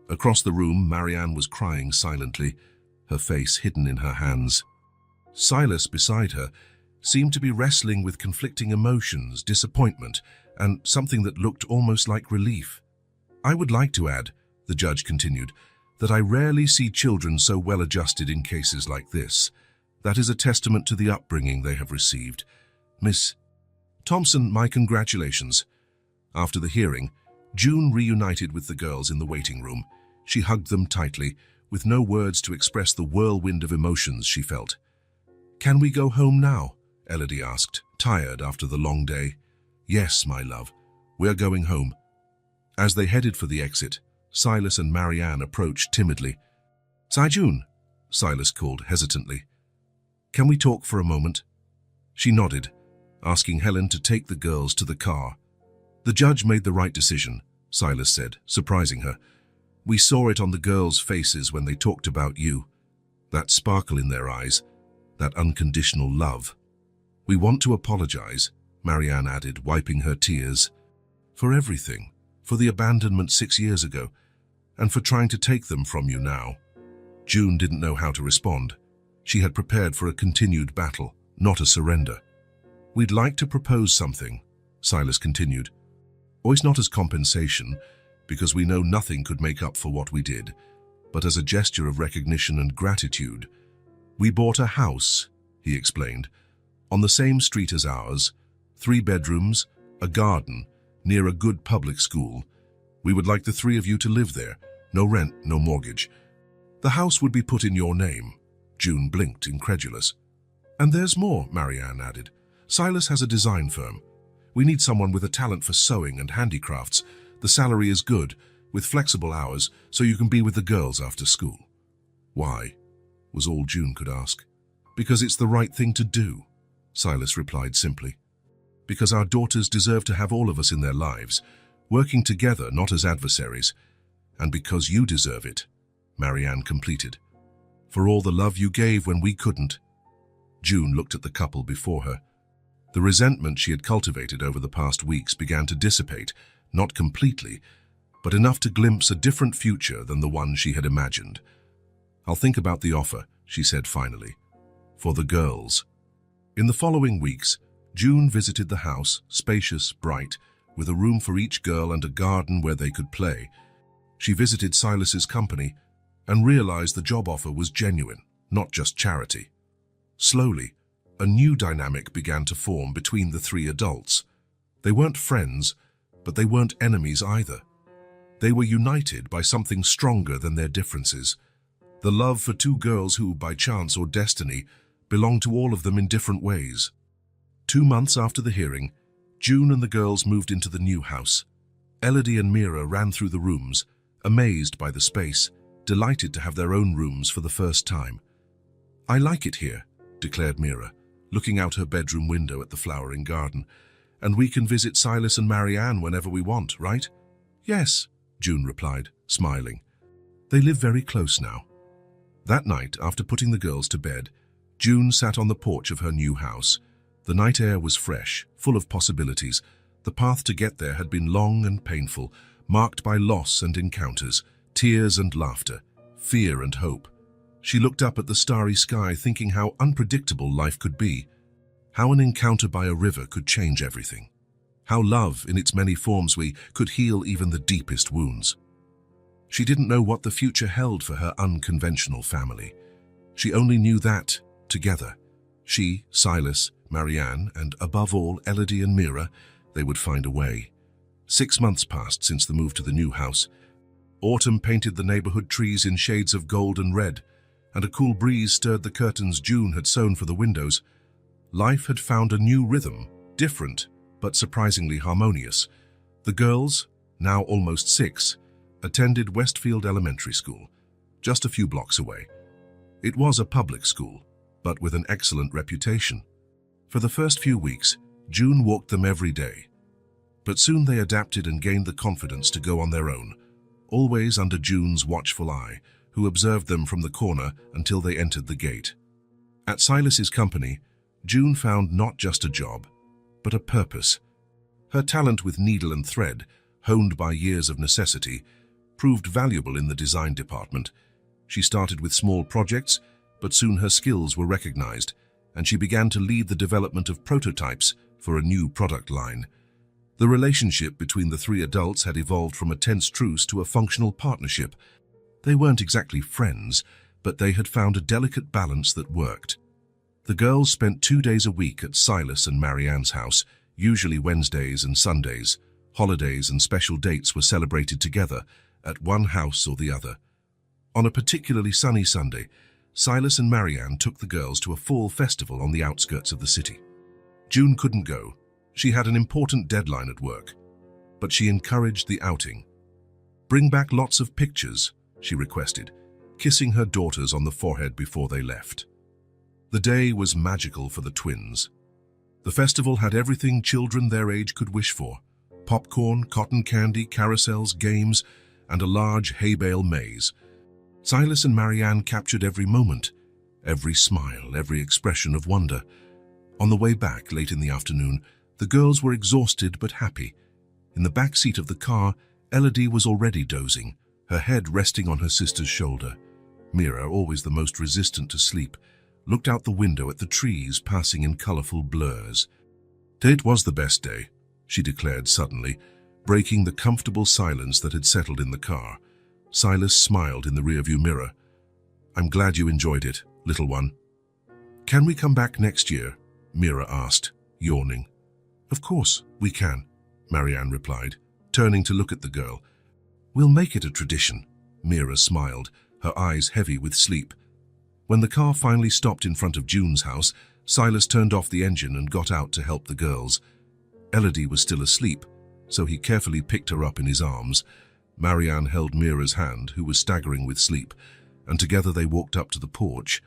Across the room, Marianne was crying silently, her face hidden in her hands. Silas, beside her, seemed to be wrestling with conflicting emotions, disappointment, and something that looked almost like relief. "I would like to add," the judge continued, "that I rarely see children so well adjusted in cases like this. That is a testament to the upbringing they have received. Miss Thompson, my congratulations." After the hearing, June reunited with the girls in the waiting room. She hugged them tightly, with no words to express the whirlwind of emotions she felt. "Can we go home now?" Elodie asked, tired after the long day. "Yes, my love, we're going home." As they headed for the exit, Silas and Marianne approached timidly. "June," Silas called hesitantly. "Can we talk for a moment?" She nodded, asking Helen to take the girls to the car. "The judge made the right decision," Silas said, surprising her. "We saw it on the girls' faces when they talked about you. That sparkle in their eyes, that unconditional love. We want to apologize," Marianne added, wiping her tears, "for everything, for the abandonment 6 years ago, and for trying to take them from you now." June didn't know how to respond. She had prepared for a continued battle, not a surrender. "We'd like to propose something," Silas continued. "Always not as compensation, because we know nothing could make up for what we did, but as a gesture of recognition and gratitude. We bought a house," he explained, "on the same street as ours, 3 bedrooms, a garden, near a good public school. We would like the 3 of you to live there, no rent, no mortgage. The house would be put in your name." June blinked, incredulous. "And there's more," Marianne added. "Silas has a design firm. We need someone with a talent for sewing and handicrafts. The salary is good, with flexible hours, so you can be with the girls after school." "Why?" was all June could ask. "Because it's the right thing to do," Silas replied simply. "Because our daughters deserve to have all of us in their lives, working together, not as adversaries. And because you deserve it," Marianne completed. "For all the love you gave when we couldn't." June looked at the couple before her. The resentment she had cultivated over the past weeks began to dissipate, not completely, but enough to glimpse a different future than the one she had imagined. "I'll think about the offer," she said finally. "For the girls." In the following weeks, June visited the house, spacious, bright, with a room for each girl and a garden where they could play. She visited Silas's company and realized the job offer was genuine, not just charity. Slowly, a new dynamic began to form between the 3 adults. They weren't friends, but they weren't enemies either. They were united by something stronger than their differences. The love for 2 girls who, by chance or destiny, belonged to all of them in different ways. 2 months after the hearing, June and the girls moved into the new house. Elodie and Mira ran through the rooms, amazed by the space, delighted to have their own rooms for the first time. "I like it here," declared Mira, looking out her bedroom window at the flowering garden. "And we can visit Silas and Marianne whenever we want, right?" "Yes," June replied, smiling. They live very close now. That night, after putting the girls to bed, June sat on the porch of her new house. The night air was fresh, full of possibilities. The path to get there had been long and painful, marked by loss and encounters, tears and laughter, fear and hope. She looked up at the starry sky, thinking how unpredictable life could be, how an encounter by a river could change everything, how love, in its many forms, could heal even the deepest wounds. She didn't know what the future held for her unconventional family. She only knew that, together, she, Silas, Marianne, and above all, Elodie and Mira, they would find a way. 6 months passed since the move to the new house. Autumn painted the neighborhood trees in shades of gold and red, and a cool breeze stirred the curtains June had sewn for the windows. Life had found a new rhythm, different, but surprisingly harmonious. The girls, now almost 6, attended Westfield Elementary School, just a few blocks away. It was a public school, but with an excellent reputation. For the first few weeks, June walked them every day. But soon they adapted and gained the confidence to go on their own, always under June's watchful eye, who observed them from the corner until they entered the gate. At Silas's company, June found not just a job, but a purpose. Her talent with needle and thread, honed by years of necessity, proved valuable in the design department. She started with small projects, but soon her skills were recognized, and she began to lead the development of prototypes for a new product line. The relationship between the three adults had evolved from a tense truce to a functional partnership. They weren't exactly friends, but they had found a delicate balance that worked. The girls spent 2 days a week at Silas and Marianne's house, usually Wednesdays and Sundays. Holidays and special dates were celebrated together at one house or the other. On a particularly sunny Sunday, Silas and Marianne took the girls to a fall festival on the outskirts of the city. June couldn't go. She had an important deadline at work, but she encouraged the outing. "Bring back lots of pictures," she requested, kissing her daughters on the forehead before they left. The day was magical for the twins. The festival had everything children their age could wish for: popcorn, cotton candy, carousels, games, and a large hay bale maze. Silas and Marianne captured every moment, every smile, every expression of wonder. On the way back, late in the afternoon, the girls were exhausted but happy. In the back seat of the car, Elodie was already dozing, her head resting on her sister's shoulder. Mira, always the most resistant to sleep, looked out the window at the trees passing in colorful blurs. "It was the best day," she declared suddenly, breaking the comfortable silence that had settled in the car. Silas smiled in the rearview mirror. "I'm glad you enjoyed it, little one." "Can we come back next year?" Mira asked, yawning. "Of course, we can," Marianne replied, turning to look at the girl. "We'll make it a tradition," Mira smiled, her eyes heavy with sleep. When the car finally stopped in front of June's house, Silas turned off the engine and got out to help the girls. Elodie was still asleep, so he carefully picked her up in his arms. Marianne held Mira's hand, who was staggering with sleep, and together they walked up to the porch.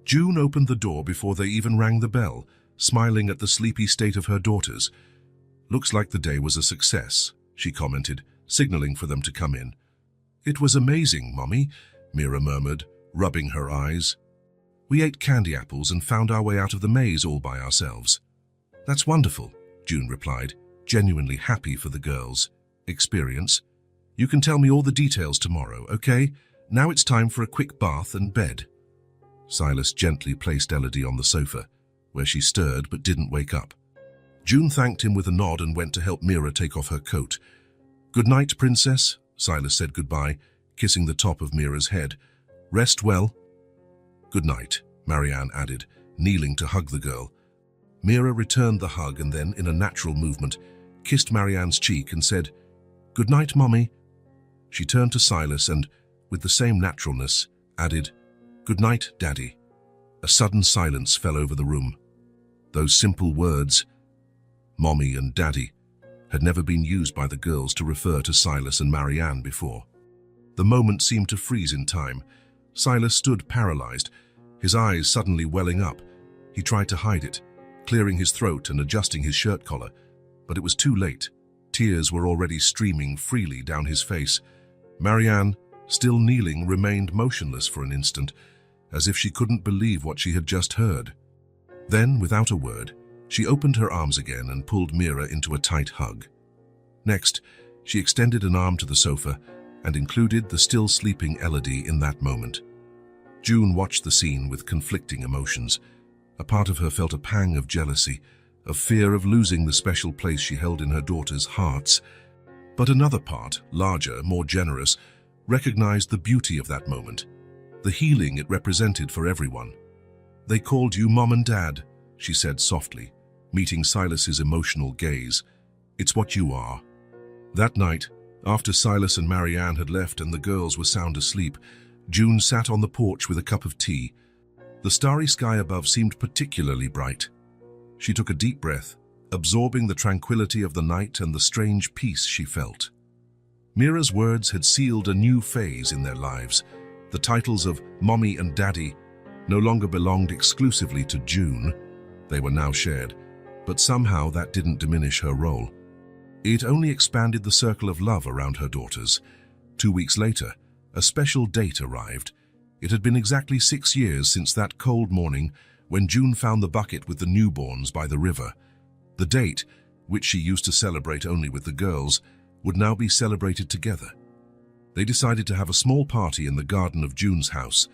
June opened the door before they even rang the bell, smiling at the sleepy state of her daughters. "Looks like the day was a success," she commented, signaling for them to come in. "It was amazing, Mommy," Mira murmured, rubbing her eyes. "We ate candy apples and found our way out of the maze all by ourselves." "That's wonderful," June replied, genuinely happy for the girls' experience. "You can tell me all the details tomorrow, okay? Now it's time for a quick bath and bed." Silas gently placed Elodie on the sofa, where she stirred but didn't wake up. June thanked him with a nod and went to help Mira take off her coat. "Good night, Princess," Silas said goodbye, kissing the top of Mira's head. "Rest well." "Good night," Marianne added, kneeling to hug the girl. Mira returned the hug and then, in a natural movement, kissed Marianne's cheek and said, "Good night, Mommy." She turned to Silas and, with the same naturalness, added, "Good night, Daddy." A sudden silence fell over the room. Those simple words, Mommy and Daddy, had never been used by the girls to refer to Silas and Marianne before. The moment seemed to freeze in time. Silas stood paralyzed, his eyes suddenly welling up. He tried to hide it, clearing his throat and adjusting his shirt collar, but it was too late. Tears were already streaming freely down his face. Marianne, still kneeling, remained motionless for an instant, as if she couldn't believe what she had just heard. Then, without a word, she opened her arms again and pulled Mira into a tight hug. Next, she extended an arm to the sofa and included the still sleeping Elodie in that moment. June watched the scene with conflicting emotions. A part of her felt a pang of jealousy, of fear of losing the special place she held in her daughters' hearts. But another part, larger, more generous, recognized the beauty of that moment, the healing it represented for everyone. "They called you Mom and Dad," she said softly, meeting Silas's emotional gaze. "It's what you are." That night, after Silas and Marianne had left and the girls were sound asleep, June sat on the porch with a cup of tea. The starry sky above seemed particularly bright. She took a deep breath, absorbing the tranquility of the night and the strange peace she felt. Mira's words had sealed a new phase in their lives. The titles of Mommy and Daddy no longer belonged exclusively to June. They were now shared, but somehow that didn't diminish her role. It only expanded the circle of love around her daughters. 2 weeks later, a special date arrived. It had been exactly 6 years since that cold morning when June found the bucket with the newborns by the river. The date, which she used to celebrate only with the girls, would now be celebrated together. They decided to have a small party in the garden of June's house.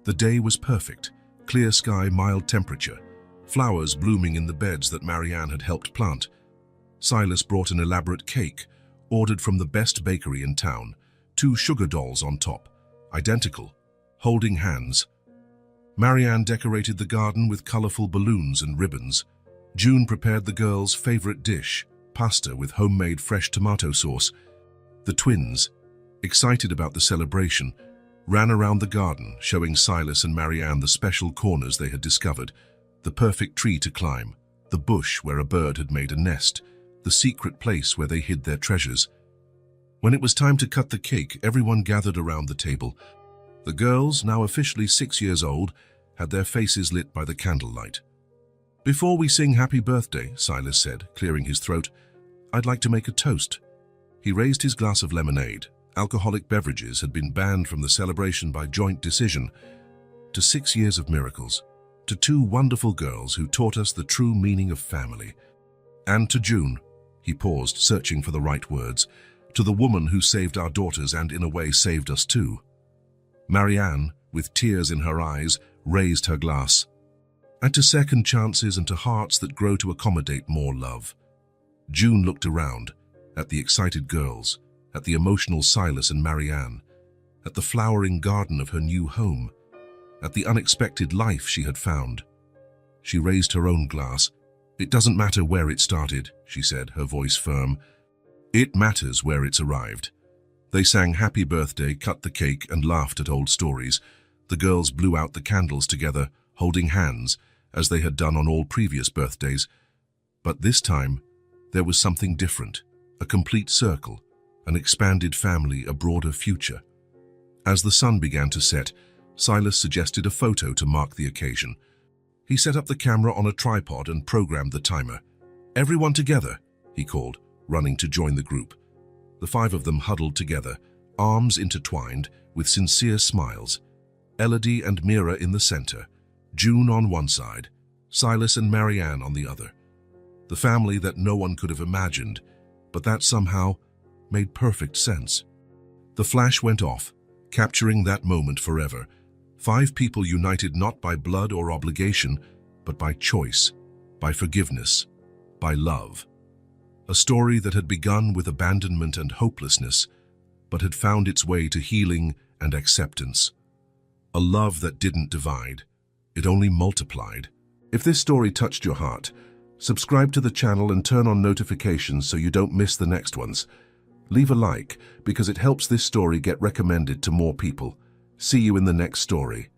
The day was perfect, Clear sky, mild temperature. Flowers blooming in the beds that Marianne had helped plant. Silas brought an elaborate cake, ordered from the best bakery in town. 2 sugar dolls on top, identical, holding hands. Marianne decorated the garden with colorful balloons and ribbons. June prepared the girls' favorite dish, pasta with homemade fresh tomato sauce. The twins, excited about the celebration, ran around the garden, showing Silas and Marianne the special corners they had discovered, the perfect tree to climb, the bush where a bird had made a nest, the secret place where they hid their treasures. When it was time to cut the cake, everyone gathered around the table. The girls, now officially 6 years old, had their faces lit by the candlelight. "Before we sing happy birthday," Silas said, clearing his throat, "I'd like to make a toast." He raised his glass of lemonade. Alcoholic beverages had been banned from the celebration by joint decision. To 6 years of miracles, to 2 wonderful girls who taught us the true meaning of family. And to June, he paused, searching for the right words, to the woman who saved our daughters and in a way saved us too. Marianne, with tears in her eyes, raised her glass. And to second chances and to hearts that grow to accommodate more love. June looked around, at the excited girls, at the emotional Silas and Marianne, at the flowering garden of her new home, at the unexpected life she had found. She raised her own glass. "It doesn't matter where it started," she said, her voice firm. "It matters where it's arrived." They sang happy birthday, cut the cake, and laughed at old stories. The girls blew out the candles together, holding hands, as they had done on all previous birthdays. But this time, there was something different, a complete circle, an expanded family, a broader future. As the sun began to set, Silas suggested a photo to mark the occasion. He set up the camera on a tripod and programmed the timer. "Everyone together," he called, running to join the group. The 5 of them huddled together, arms intertwined, with sincere smiles. Elodie and Mira in the center, June on one side, Silas and Marianne on the other. The family that no one could have imagined, but that somehow made perfect sense. The flash went off, capturing that moment forever. 5 people united not by blood or obligation, but by choice, by forgiveness, by love. A story that had begun with abandonment and hopelessness, but had found its way to healing and acceptance. A love that didn't divide, it only multiplied. If this story touched your heart, subscribe to the channel and turn on notifications so you don't miss the next ones. Leave a like because it helps this story get recommended to more people. See you in the next story.